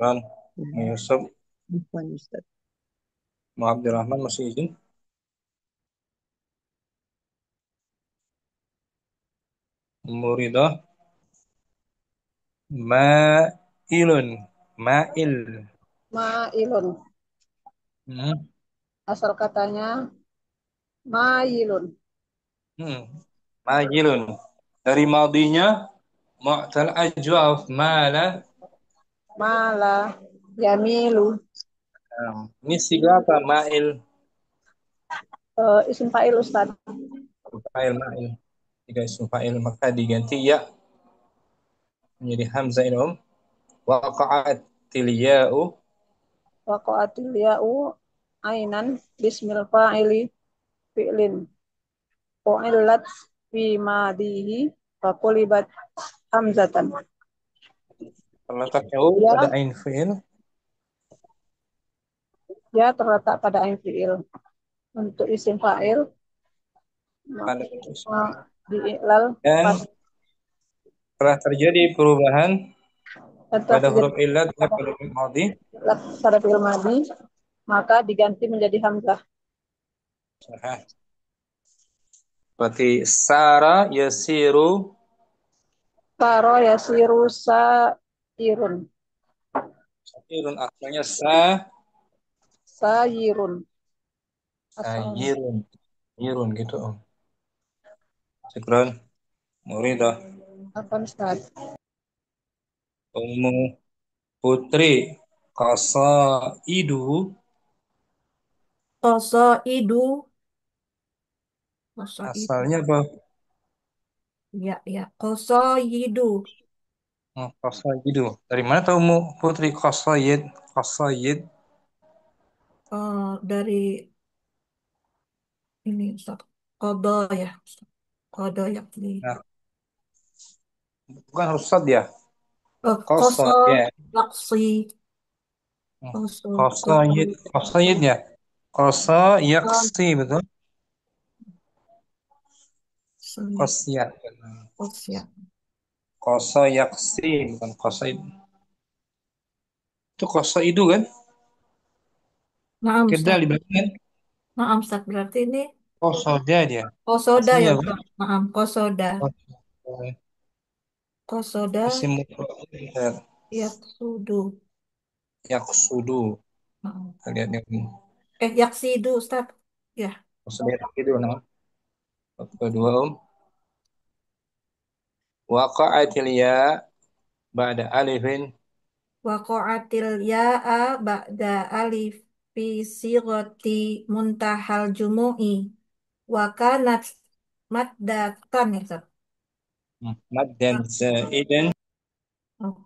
Kan, Hmm. Yusuf, Bukan Ustaz. Abdurrahman masih izin. Muridah, ma'ilun, ma'il. Ma'ilun. Hmm. Asal katanya ma'ilun. Hmm. Ma'ilun. Dari madinya mu'tal ajwaf mala. Mala. Yamilu. Ini siga apa? Ma'il. Isim fa'il Ustaz. Fa'il ma'il. Jika isim fa'il maka diganti ya menjadi hamzah ini waqa'at tiliya'u. Waqa'atil ya'u ainan bismil fa'ili fi'lin. Fu'ilat fi madihi faqulibat hamzatan. Terletaknya pada Ya, ain fi'il. ya terletak pada ain fi'il. Untuk isim fa'il Pada isim uh, fa'il. diiklal Dan telah terjadi perubahan setelah pada terjadi huruf illat dan pada huruf madhi. pada fi'il madi maka diganti menjadi hamzah. Nah, berarti sara yasiru. Faro yasiru sairun. Sayirun asalnya sa, Sayirun asalnya. sayirun, sayirun gitu om. Syukran, Muridah, Apa Ustaz? Ummu Putri, Qasaidu, Qasaidu. Qasaidu. asalnya apa? Ya, ya. Qasaidu. Qasaidu. Dari mana tahu Ummu Putri Qasaid? Qasaid. Dari ini Ustaz. Qada ya. Ustaz. Qada yakni. Nah, bukan harus sad ya. Qasa Qasaid. yaksi. Qasa. Qasa. Qasaid, Qasaid ya. Qasa yaksi betul. Qasa. Qasyad. Qasa. Qasa yaksi bukan Qasaid. Itu Qasaidu kan? Naam Kedal Ustaz. di belakang. Naam Ustaz. Berarti ini Qasoda dia. kosoda ya Aslinya apa? Ustaz. Naam. Kosoda. Oh, Kosoda isim mufrad yaksudu. yaksudu. Naam. Kita lihat ini. yaksidu Ustaz. Ya. Maksudnya itu nah. Kedua waqa'atil ya ba'da alifin Waqa'atil ya'a ba'da alif fi sirati muntahal jumu'i. Wa kanat maddatan ya Ustaz. maddan zaidan Oh.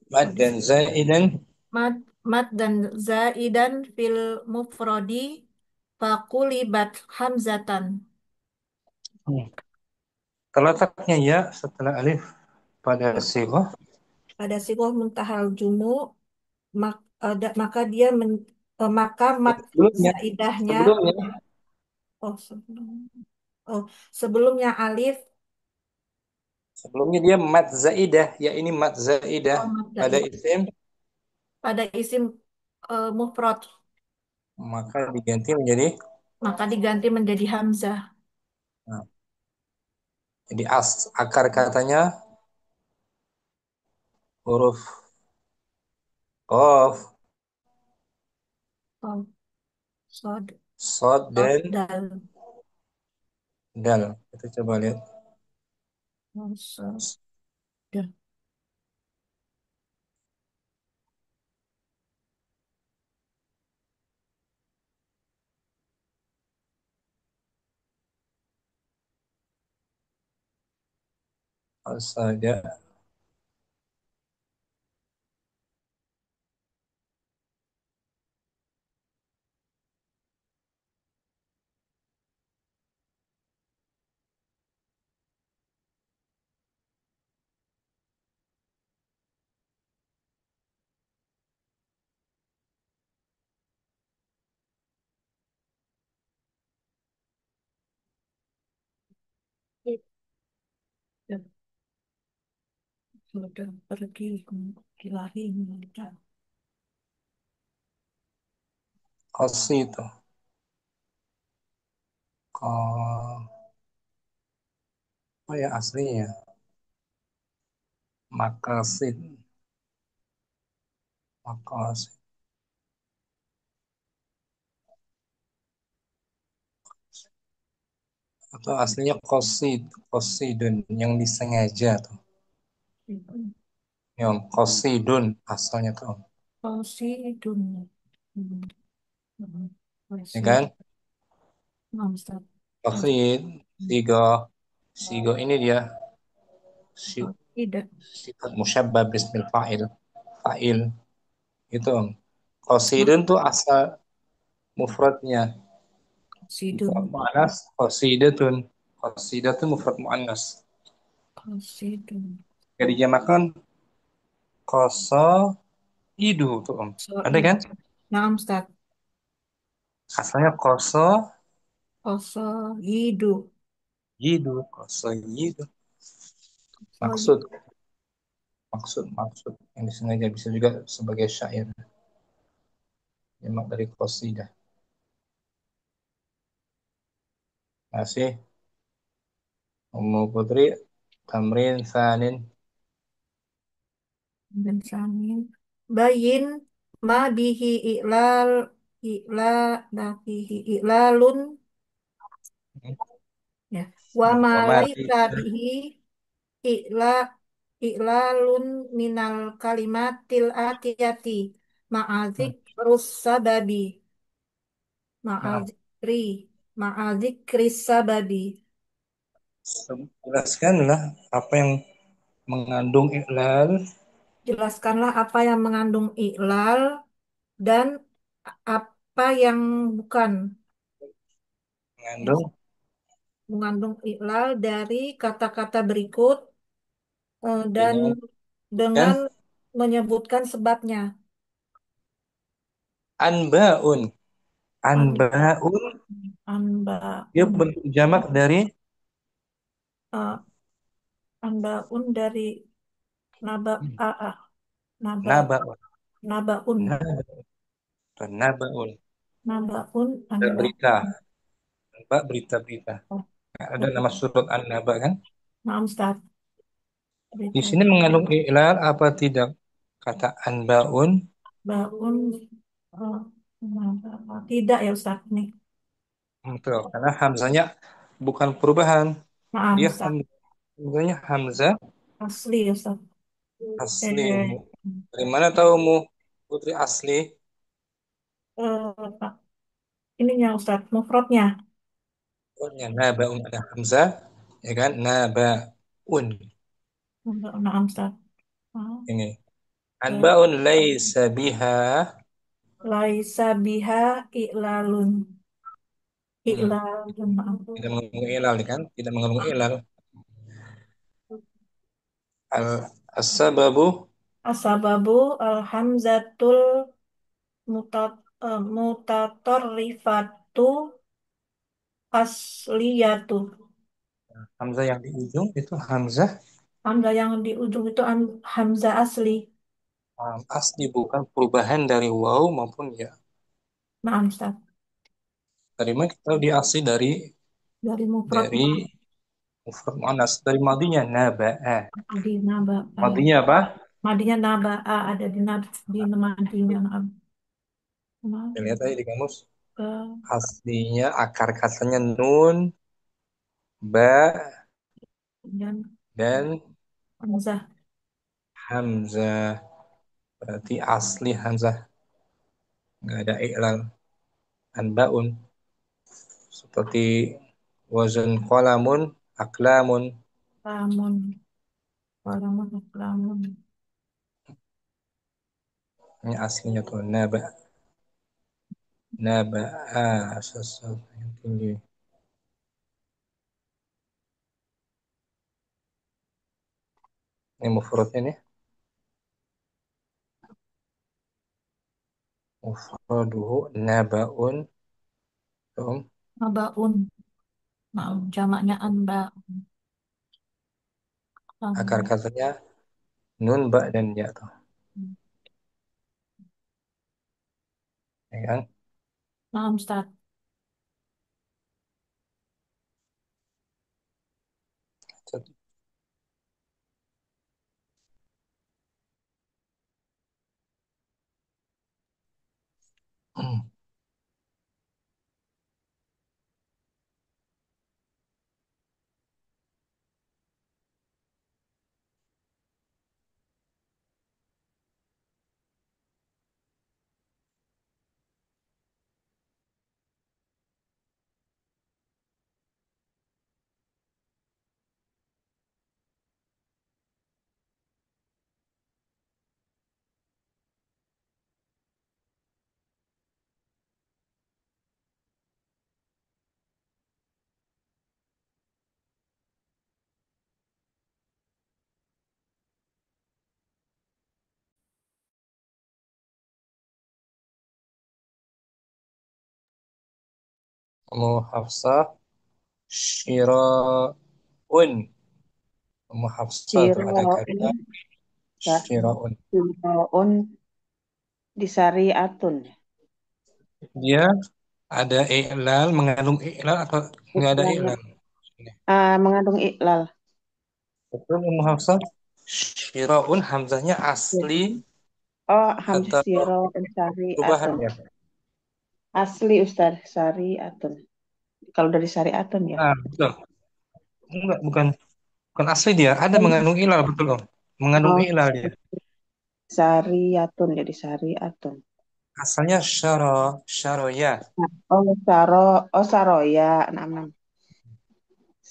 maddan zaidan Mad, mad dan zaidan fil mufrodi faqulibat hamzatan. terletaknya ya setelah alif pada sighah Pada sigoh muntahal jumu maka dia maka mat sebelumnya zaidahnya sebelumnya oh sebelum oh sebelumnya alif sebelumnya dia mad zaidah ya ini mad zaidah oh mat pada zaid isim pada isim mufrad maka diganti menjadi maka diganti menjadi hamzah. nah, jadi akar katanya huruf qaf Oh, sod sod sod dan dal dal kita coba lihat oh, sod dal. saja Ya, sudah pergi ke lari udah. qasitu oh ya aslinya makasid makasid atau aslinya qasidun yang disengaja tuh yang qasidun asalnya tuh Qasidun. Hmm. ya kan Qasid. Nah, Ustaz. qasid sigo sigo ini dia Tidak. sifat musyabbah bismil fa'il itu qasidun tuh asal mufradnya Qasidun. mufrad muannas qasidatun qasidatun mufrad muannas Qasidun. jadi dijamakkan qasaidu tuh ada Soid. kan Nah, Ustaz. asalnya Qasaidu. qasaidu Qasaid. maksud maksud yang disengaja bisa juga sebagai syair jamak dari qasidah masih Ummu Putri tamrin sanin Dan samin. Bayin ma bihi i'lal ma bihi i'lalun ya. Wa ma Wamati laisa bihi i'la i'lalun minal kalimatil atiyati ma'azik sababi nah, ma'azikri ma'azikri sababi. jelaskanlah apa yang mengandung iklal Jelaskanlah apa yang mengandung i'lal dan apa yang bukan ya, mengandung mengandung i'lal dari kata-kata berikut dan dengan kan dengan menyebutkan sebabnya. anbaun Anba, anbaun dia anbaun, bentuk jamak dari uh, anbaun dari naba, naba, nabaun nabaun, nabaun nabaun, berita anbaun. berita-berita Oh, ada oh, nama surat an-naba kan nah, Ustaz, di berita sini mengandung iklal apa tidak kata anbaun baun Oh, tidak ya Ustaz nih. Betul, karena hamzanya bukan perubahan. Maaf Dia Ustaz. hamzanya hamzah Asli ya Ustaz. asli. Eh, Dari mana tahumu putri asli? Pak, ininya Ustaz, mufradnya. Pokoknya nabaun ada hamzah, ya kan? Nabaun Nah, Ustaz. Oh, ini. eh, Anbaun laisa biha. laisa biha i'lalun. Hmm, I'lalun, maaf. tidak mengandung ilal, kan? Tidak mengandung ilal. Al as-sababu Asababu alhamzatul mutat mutatorrifatu asliyatu. hamzah yang di ujung itu hamzah Hamzah yang di ujung itu hamzah asli. asli, bukan perubahan dari waw maupun ya. Nah, Ustaz. Dari mana kita tahu dia asli? dari Dari dari mufradnya mufrad muannas, dari madinya naba'a. di naba ya. Madinya apa? Madinya naba ada di madinya. Nah, Kita lihat aja di kamus. eh, Aslinya akar katanya nun, ba, dan dan hamzah. hamzah. Berarti asli hamzah, nggak ada i'lal. Anbaun seperti wazan qalamun, aklamun. Lamun. Walamun. Lamun. Ini aslinya tuh naba'a, sesuatu yang tinggi. Ini mufradnya nih. Mufraduhu naba'un. Tuh. Nabaun. Nah, jamaknya anba. Akar Lamun. katanya nun, ba, dan ya tuh. Ya kan? Nah, Ustaz. Kamu Hafsah, syira'un. Kamu Hafsah tuh ada kata Ciroun, syira'un. ciroun disariatun. Dia ada i'lal, mengandung i'lal atau nggak ada Iklalnya i'lal? mengandung iklal. Betul, Kamu Hafsah. Syira'un hamzahnya asli Oh, hamzah atau siro perubahan sariatun. ya? Asli Ustaz, sariatun. Kalau dari sariatun ya. Betul. Enggak, bukan asli dia. Ada Oh, mengandung ilal, betul Om. Mengandung oh, ilal dia. sariatun jadi sariatun. Asalnya syaroya. Oh, saroya, enam.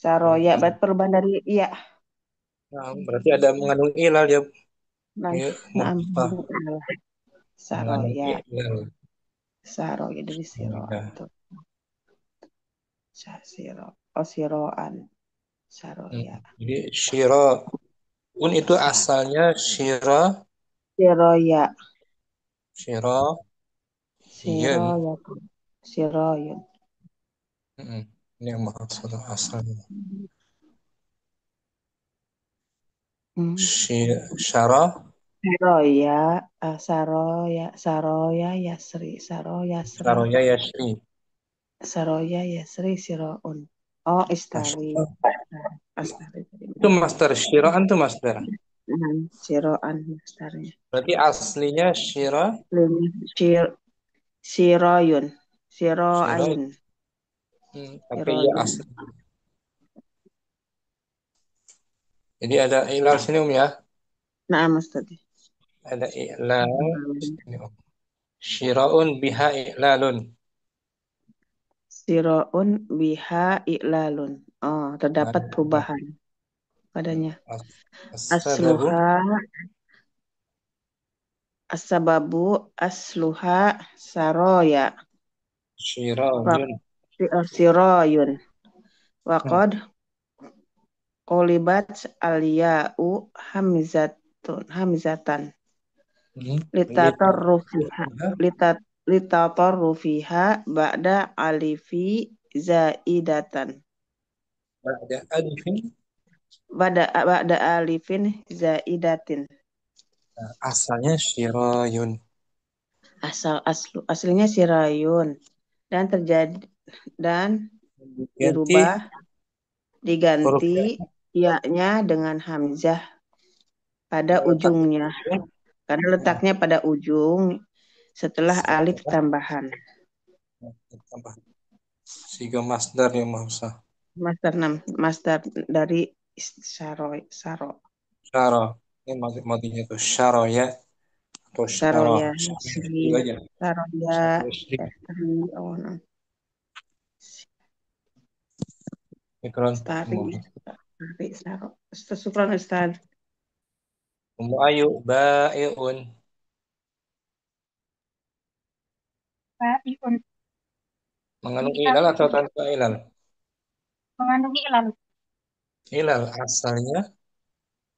Saroya, berarti perubahan dari iya. Nah, berarti ada mengandung ilal dia. Nah, Dia enam. muhtah, mengandung Saroya, ilal. saroya dari siro Ya. atun. Siro, oh siroan, saroya. Jadi un itu asalnya Siroya, shiro yun. siroya, siroyun. Ini yang maksud asalnya. Hmm. Syara, Saroya, saroya, saroya, yasri, saroya, sri, Saroya Yashri. saroya, yasri, siroun. Oh, istari. Masya. Astari tadi Itu benar. master, syiraan itu master. Siroan, astarnya. Berarti aslinya syira, Lima, Syir, Siroyun. Syiro. Siroayun. Pakai ya Siroyun. asli. Jadi ada ilal sini ya. Nah, Ustaz. Ada ilal sini Syiraun biha ilalun. Siroun biha i'lalun. Oh, terdapat perubahan padanya. As-sababu Asluha, as-sababu, asluha, saroya. syirayun. Siroyun. Hmm. Waqad qulibat al-ya'u hamzatan. Litatarrufiha litatarrufiha ba'da alifi zaidatan. Ba'da alifin. Ba'da alifin zaidatin. Asalnya syirayun. Aslinya sirayun dan terjadi dan Ganti huruf diganti ya. ya-nya dengan hamzah pada Kalau letak di ujungnya ujung, karena letaknya pada ujung setelah alif setelah tambahan. tambah siga masdar yang mahusah. Master dari saro. Syara. Ini matinya tuh syara ya atau syara. Saroya Syara Sri. itu aja. Saroya Syara Sri. Sri. Oh no. Ikran. Stari. Saro. Syukran Ustaz. Ummu Ayu ba'iun. Ba'iun. Mengandung ilal atau tanpa ilal? Mengandung ilal. Ilal asalnya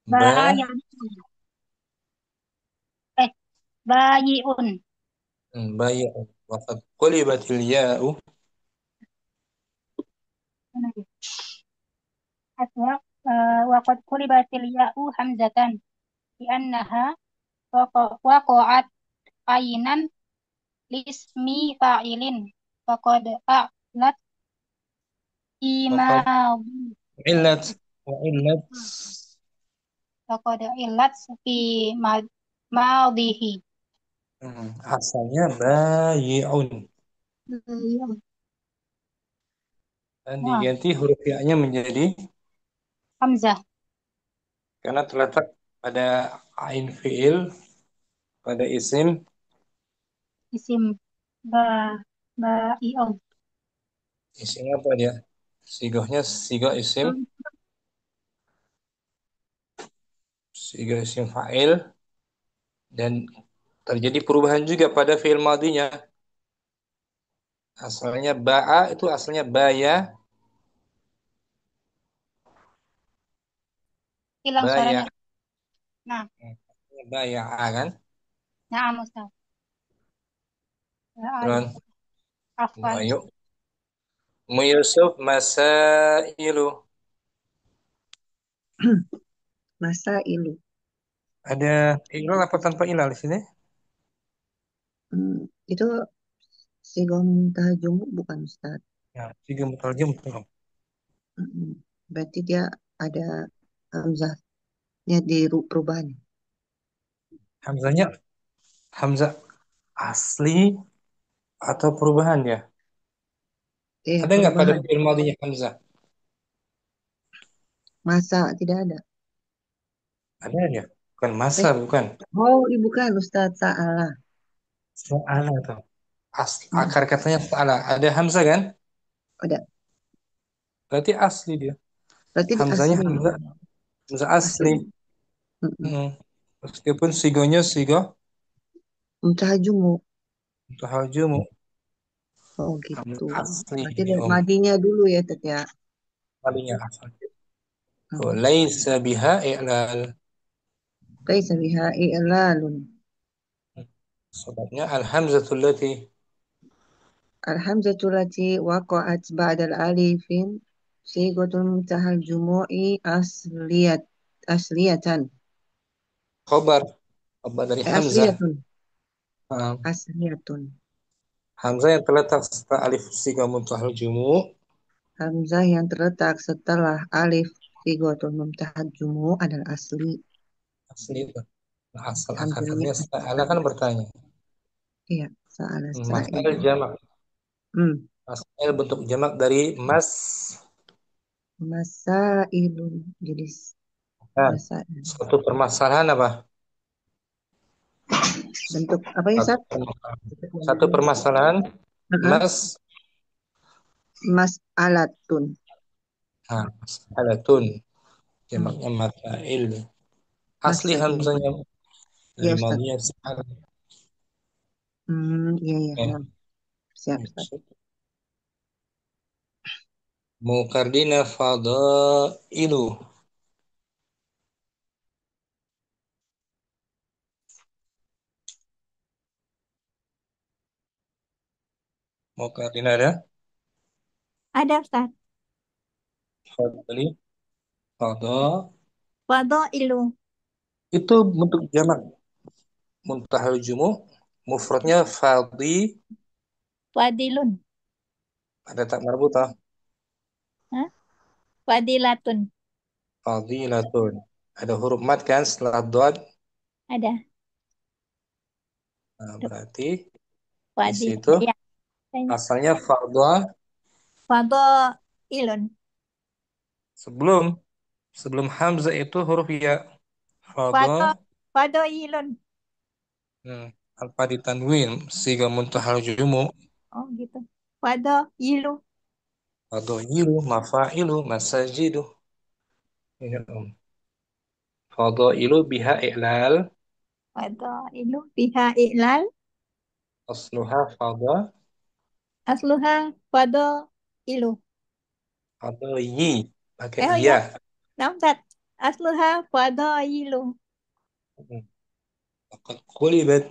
ba Ba'ayun. Eh, bayiun. ba'iun. Waqad qulibatil ya'u Aswa, waqad qulibatil ya'u hamzatan. Li'annaha waqa'at ainan lismi fa'ilin. Faqad a'lat waqad imadu. illat wa illat Faqad illat fi madhihi. asalnya bayi'un Bayiun. dan Nah, diganti huruf ya-nya menjadi Hamzah. karena terletak pada ain fi'il pada isim Isim ba'iun. isim apa dia? Sigahnya siga isim fa'il dan terjadi perubahan juga pada fi'il madinya. Asalnya ba'a itu asalnya baya, Hilang baya, suaranya. Nah, baya kan? nah, Ustaz. Terus Afwan. ayo, Mu Yusuf masailu. Masa ilu. Ada ilal apa tanpa ilal di sini? Itu sigom tahajum bukan Ustaz. Ya, tiga mutarjim betul. Mm, Berarti dia ada hamzahnya di perubahan. Hamzanya Hamzah asli atau perubahan ya? Ada nggak pada Perubahan. fi'il madinya Hamzah? Masa tidak ada. Ada ya? Bukan masa, Eh, bukan. oh, bukan Ustaz, salah. Salah tuh. Mm, Akar katanya salah. Ada Hamzah kan? Ada. Berarti asli dia. Berarti di Hamzanya asli. Hamzah asli. Asli. Mm-mm. Hmm. Meskipun sigonya sigo Tahajumu. tahajumu. Oh Hamzah gitu. asli Berarti ini dari Om. madinya dulu ya, Tet ya. Tadinya asal. Hmm. Laisa biha i'lal. Laisa biha i'lalun. Sebabnya al-hamzatul lati Alhamzatu lati waqa'at ba'dal alifin sighatun muntahal jumu'i asliyatan. khobar. Khobar dari Hamzah. Asliyatun. Ah, Asliyatun. Hamzah yang terletak setelah alif siga muntahal jumu. Hamzah yang terletak setelah alif sighatun muntahal jumu' adalah asli. Asli itu. Nah, asal akar Hamzahnya katanya asli. sa'ala kan bertanya. Iya, sa'ala Masail sa'ilun. jamak. Hmm. Masail bentuk jamak dari mas. Masailun. Jadi Nah, masail. satu permasalahan apa? Bentuk apa ya, Satu Sat? permasalahan. Satu permasalahan Heeh. mas. Mas'alatun. Nah, masalatun. Hmm. Jamaknya masail. Asli Masail. hamzanya Ya, dari Ustaz. madhiya sa'al. Iya, iya. Nah, siap, Ustaz. Mukardina fadailu. Mukardina ada? Ada Ustaz. Fadli. Fada. Fadailu. Itu bentuk jamak. Muntahal jumu. Mufradnya fadi. Fadilun. Ada tak marbutah. Hah? Fadilatun. Fadilatun. Ada huruf mat kan setelah dot. Ada. Nah, berarti di Fadil. situ Ya. Tanya. asalnya fadha Fadailun. sebelum sebelum hamzah itu huruf ya. Fadha Fadailun. tanpa ditanwin sehingga muntahal jumu. Oh gitu. Fadailu. Fadailu, mafailu, masajidu. Ini Fadailu biha i'lal. Fadailu. Biha i'lal. Asluha fadha. Asluha fadailu. Fadaiyi. Pakai Oh ya. iya. Nampak. Asluha fadailu. Faqad qulibat.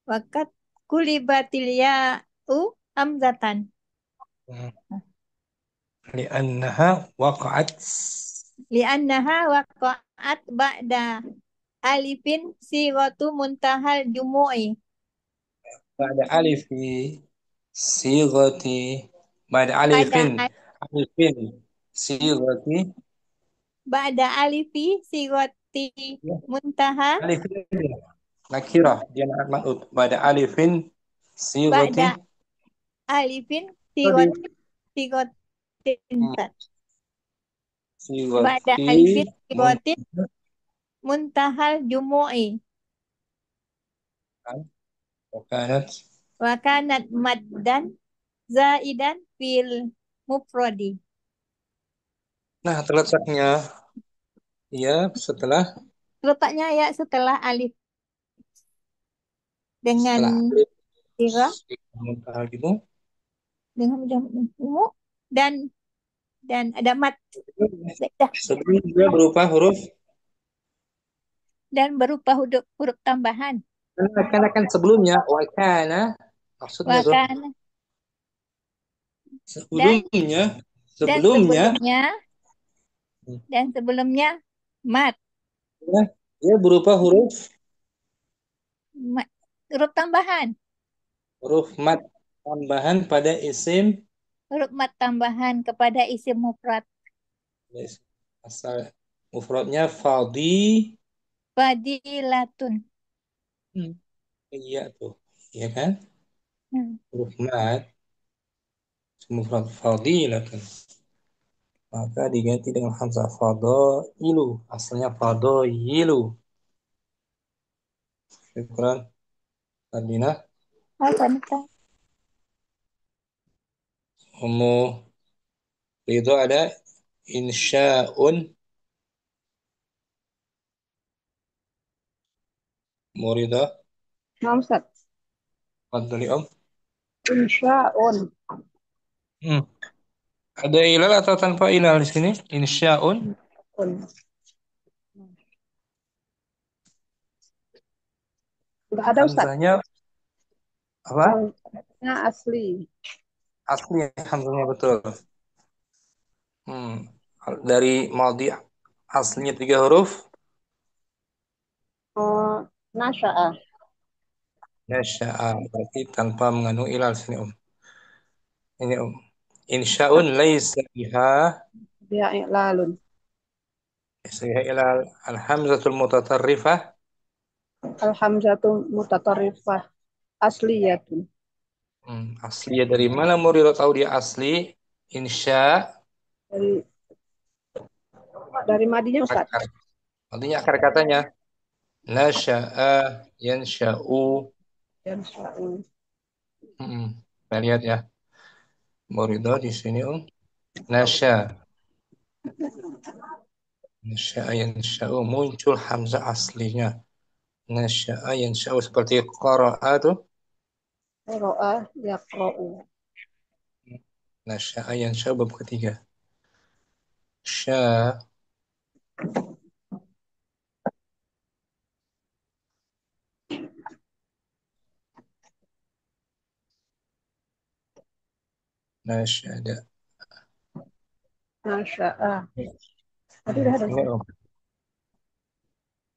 Wakat kulibatil ya'u hamzatan. Li'annaha waqa'at. Li'annaha waqa'at ba'da alifin sighatu muntahal jumu'i. Ba'da alifi. Sighati. Ba'da Ba'da alifin. Alifin. Sighati. ba'da alifi sighati muntaha Alifin. Nakirah. Dia nak ma'ud. Ba'da alifin. Sighati. ba'da alifin Tadi. sighatin ba'da Sighati. alifin Mun. sighatin muntahal jumu'i Wakanat. wa kanat maddan zaidan fil mufradi. Nah, terletaknya ya setelah Letaknya ya setelah alif dengan setelah alif sirah muntahal jumu. dengan jumu'u dan ada mat dah, Sebelum dia berupa huruf. dan berupa huruf huruf tambahan. Karena kan sebelumnya wakana maksudnya Wa tuh kana dan sebelumnya dan sebelumnya sebelumnya dan sebelumnya mat, ya, dia berupa mat huruf tambahan, huruf mat tambahan pada isim huruf mat tambahan kepada isim mufrad asal mufradnya fadi. fadilatun. Iya tuh ya kan Hmm. huruf mat mufrad fadilatun maka diganti dengan hamzah fadailu asalnya fadailu. Syukran Adina. Apa nih? Ummu Ridho ada insya'un. Muridah. Nah, Ustaz. Fadli Om. Insya'un. Hmm. Ada ilal atau tanpa ilal di sini? Insya'un. Un. Enggak ada, Ustaz. Hamzanya apa? Hamzanya asli. Asli hamzanya betul. Dari madhi aslinya 3 huruf. Oh, nasya'a. Nasya'a berarti tanpa mengandung ilal sini Om. Ini Om. Insya'un laisa biha Dia i'lalun. ilal al-hamzatul mutatarrifah. Alhamzatu mutatarrifah. Asliyatun. Asli ya dari mana Muriro tahu dia asli? Insya Dari madinya Ustaz. akar. Artinya akar katanya nasya'a yansha'u. Dan sya'un. Kita lihat ya. Muriro di sini nasya. Nasya'a yansha'u muncul hamzah aslinya. Nasya'a yansha'u seperti qara'a tuh. Qara'a yaqra'u. Nasya'a yansha'u bab ketiga. Sya nasyada. Nasya'a. Tadi udah ada. Ini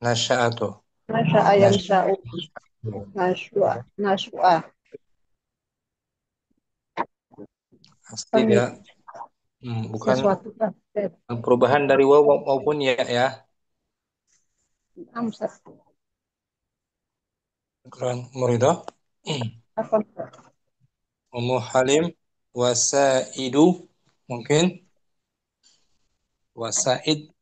nasya'atu. Nasya'a yansha'u. Nasya'atu. Nasyu'a. Nasyu'a. Asli dia bukan Sesuatu. perubahan dari waw maupun ya ya. Amsat. Keren Murido. Apa? Ummu Halim wasaidu mungkin wasaid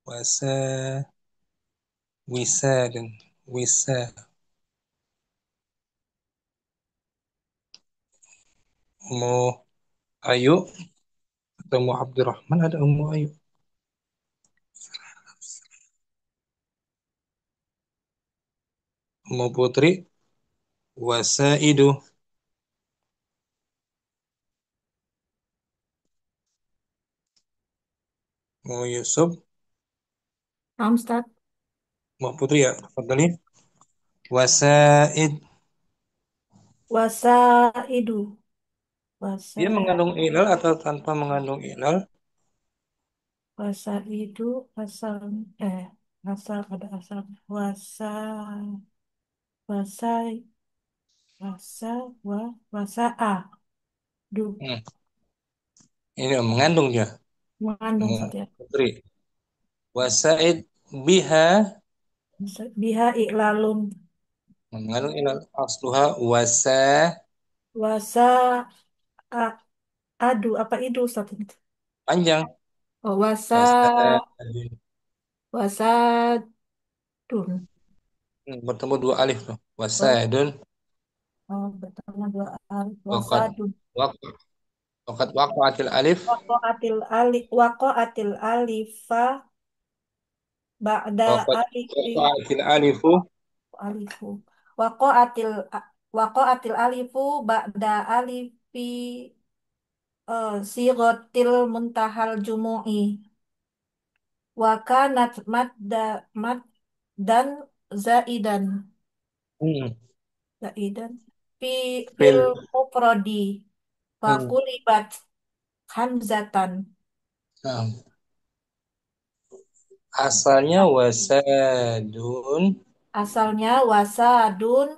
wasa wisadun wisa Ummu Ayu atau Ummu Abdurrahman ada Ummu Ayu. Ummu Putri wasaidu Ummu Yusuf Ustaz. Ummu Putri ya. Fadhali wasaid Wasaidu. Wasa, dia mengandung ilal atau tanpa mengandung ilal? wasaidu, asal, asal ada asal. Wasai, wasa, wasa'a. Hmm. Ini mengandung dia. Mengandung Ummu satu ya. Putri wasaid biha Biha iklalun. mengandung ilal asluha wasa Wasa, adu, apa itu Ustaz itu? panjang Oh, wasa wasadun. bertemu dua alif tuh Was, wasadun oh, bertemu dua alif. waqad Wasadun. waq- waqad waqa'atil alif Waqa'atil alifa ba'da alifi waqa'atil alifu alifu. Waqa'atil waqa'atil alifu ba'da alifi sigotil muntahal jumu'i. Wa kanat mad dan zaidan hmm. zaidan fi fil fil mufradi wa hmm. kulibat hamzatan. Nah, asalnya wasadun Asalnya wasadun,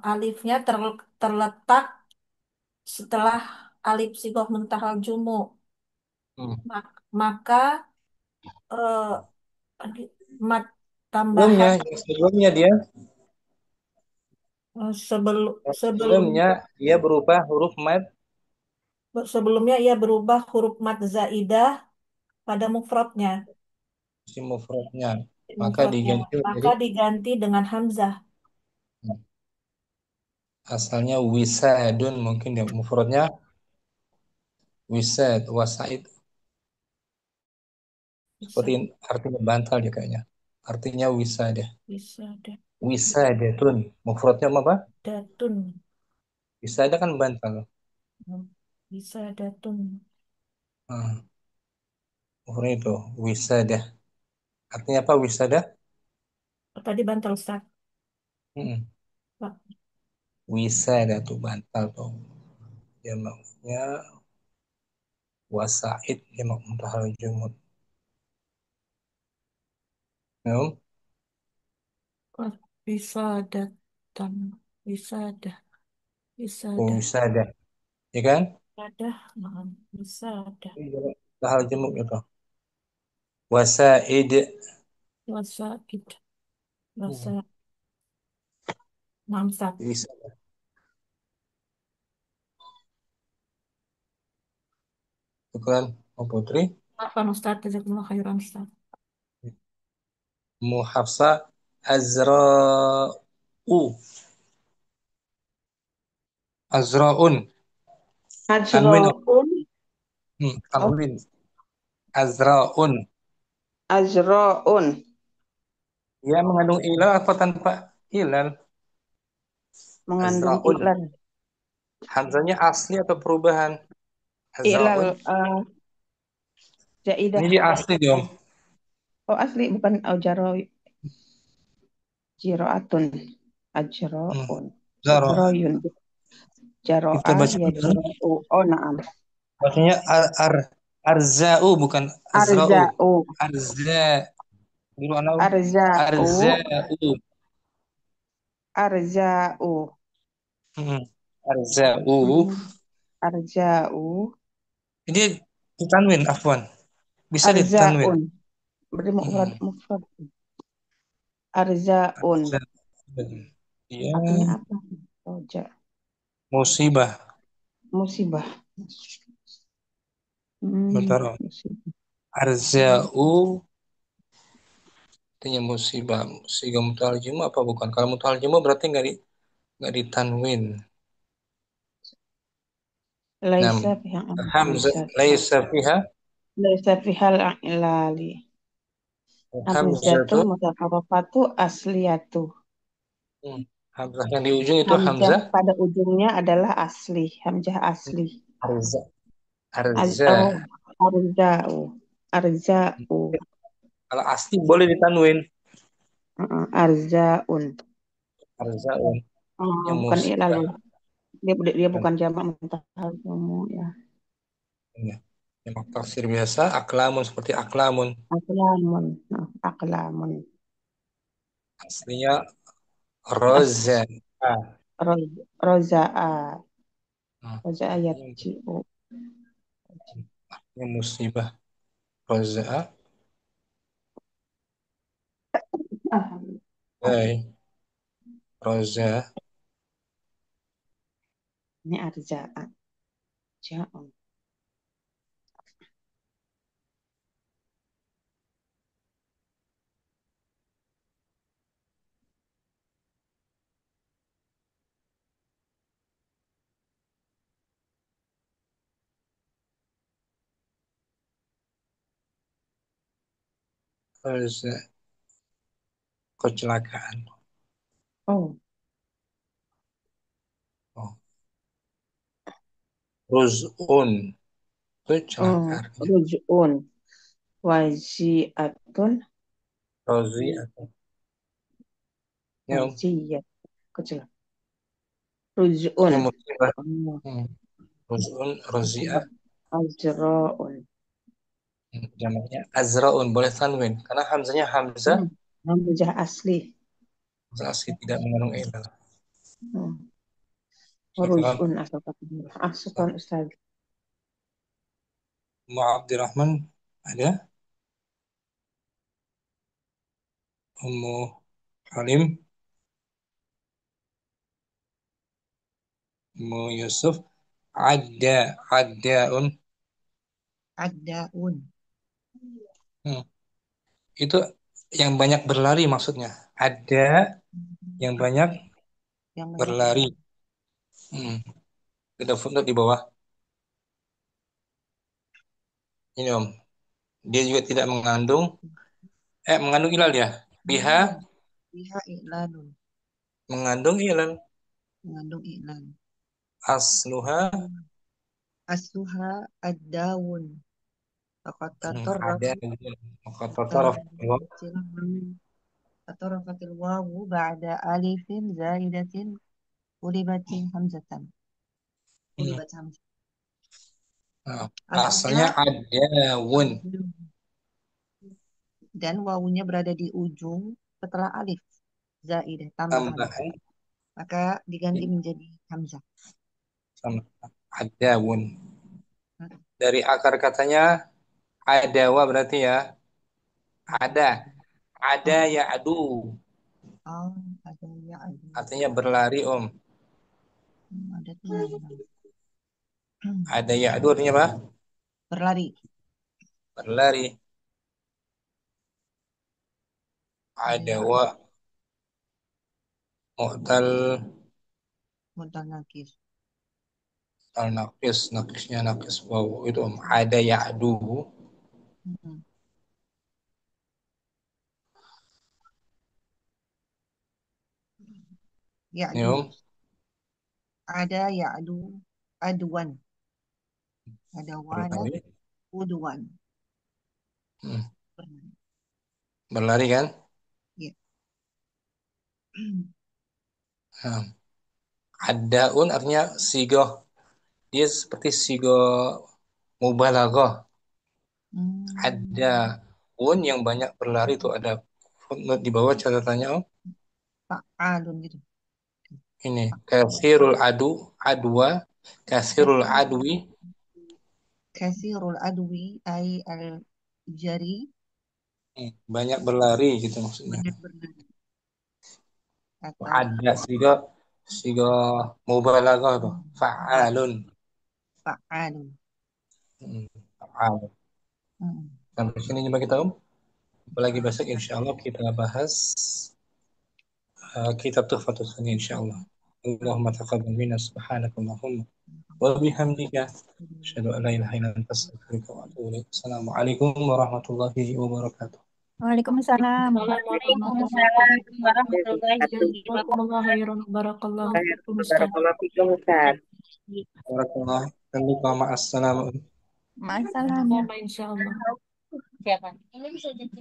alifnya terletak setelah alif sigoh muntahal jumu. hmm. Maka eh, mat sebelumnya tambahan sebelumnya dia sebelum sebelum sebelumnya dia berubah huruf mad sebelumnya ia berubah huruf mat zaidah pada mufradnya. si mufradnya maka Mufradnya diganti menjadi maka diganti dengan hamzah. asalnya wisadun mungkin dia mufradnya wisad wasaid seperti Bisa artinya bantal dia kayaknya artinya wisada bisa wisadatun mufradnya apa datun. wisada kan bantal. Bisa datun. Hmm. Mufradnya itu wisada artinya apa wisada Tadi bantal Ustaz. hmm. Pak. Wisada tuh bantal tuh dia maksudnya wasaid dia muntahal jumud ya Wah, bisa datang. Bisa ada. Bisa oh, ada. wisada ya kan Ada. Bisa ada. muntahal jumud itu Wasaid. Wasaid. Wasa. Nah, Ustaz. Bisa. Syukran, Oh Putri. Maafkan Ustaz, jazakumullah khairan Ustaz. Muhafsa Azra'u. Azra'un. Tanwin. Ajroun. Oh, Tanwin. Azra'un. Ajroun. Ya mengandung ilal atau tanpa ilal? Mengandung Azra'un. ilan. Hamzanya asli atau perubahan? Ilal Azra'un. jaidah. Ini dia asli dong. Oh, asli bukan jiroatun. Hmm. Ajroun. Zara. Ajroyun. Kita Jaro'a baca ya dulu. jiro'u. Oh, naam. Bacanya arza'u bukan azra'u. Arza'u. Arza. Dulu anak. Arza'u. Arza'u. Arza'u. Hmm. Arza'u. Arja'u. Ini ditanwin, afwan. Bisa ditanwin. Arza'un. Berarti mufrad. Hmm. Mufrad. Arza'un. Iya. Artinya apa? Roja. Musibah. Musibah. Bentar. Musibah. Arza'u. Artinya musibah. Musibah mutaljimah apa bukan? Kalau mutaljimah berarti nggak ditanwin. Nah, Laisa fiha hamzah laisa laisa fiha laisa fiha al-ilali. hamzatu. Hamzatul mutaharrafatu asliyatu. Hamzah yang di ujung itu Hamzah hamzah pada ujungnya adalah asli. Hamzah asli. arza Oh, arza. arza'u. Arza'u. Kalau asli boleh ditanwin. Arza'un. Arzaun. Yang Bukan musibah. ilalul. Dia bukan jamak mutaharrik ya. Ya. Yang taksir biasa aklamun seperti aklamun. Aklamun. Aklamun. Aslinya As roza. roza'a. Nah, Roza'a ini yatji'u. musibah. Roza. Hai. Roza. Ini arza'a. Ja'un. Roza. Kecelakaan. Oh, Oh. Ruzun. Kecelakaan. ruj'un. Waji'atun. Rozi atau ya, Wajiyat. Kecil. Ruj'un. ini musibah. Oh, Ruzun, roziah. ajra'un. Jamaknya azraun boleh tanwin karena hamzanya hamzah Hamzah asli. asli tidak mengandung ilal. Syukran. Ruj'un asal katanya. Syukran Ustaz. Mu Abdurrahman ada. Ummu Halim, Ummu Yusuf, Addaun. Addaun. Hmm. Itu yang banyak berlari maksudnya. Ada yang banyak Yang banyak berlari. Ada footnote di bawah. Ini Om. Dia juga tidak mengandung ilal ya. Biha Biha i'lanun. mengandung ilal. Mengandung i'lan. Asluha Asluha ad-dawun. Faqad tatarraf ada maka tataraf tatarrafatil wawu ba'da alifin zaidatin ulibatin hamzatan. Ulibat hamzah. asalnya Aslinya ada wun dan wawunya berada di ujung setelah alif zaidah tambahan. tambahan Maka diganti menjadi hamzah. sama ada wun. Dari akar katanya adawa berarti ya Ada ya'du. Oh, ada ya ada. Artinya berlari, Om. Ada tuh yang Ada ya'du artinya apa? berlari. Berlari. Ada Ada ya wa mu'tal mudah nakis. al naqis, naqisnya naqis waw itu, Om. Ada ya'du. Hmm. Ini, Ya'du. Om. Ada ya'du. Aduan. Ada wadat. Berlari. Uduan. Hmm. Berlari. Berlari kan? Ya. Nah. Adaun artinya sigoh. Dia seperti sigoh mubalaghah. Ada un yang banyak berlari itu ada footnote di bawah catatannya, Om. Fa'alun gitu. Ini kasirul adwa, kasirul adwi. Kasirul adwi ay al jari. Banyak berlari gitu maksudnya. Banyak berlari. Atau Ada sigoh mubalaghah tuh. Fa'alun. fa'alun. Fa'al. Hmm. Sampai sini coba kita, Om. Apalagi besok insya Allah kita bahas kitab Tuhfatul Hani insya Allah. Allahumma taqabbal minna subhanakallahumma wa bihamdika asyhadu an la ilaha illa anta astaghfiruka wa atubu ilaik. Assalamualaikum warahmatullahi wabarakatuh. Waalaikumsalam. Waalaikumsalam Warahmatullahi Jazakumullah khairan. Barakallahu fikum, Ustaz. Barakallahu fikum, Ustaz. Barakallah. Dan lupa ma'assalam. Masalah. Sama insyaallah. Siapa? Ini bisa jadi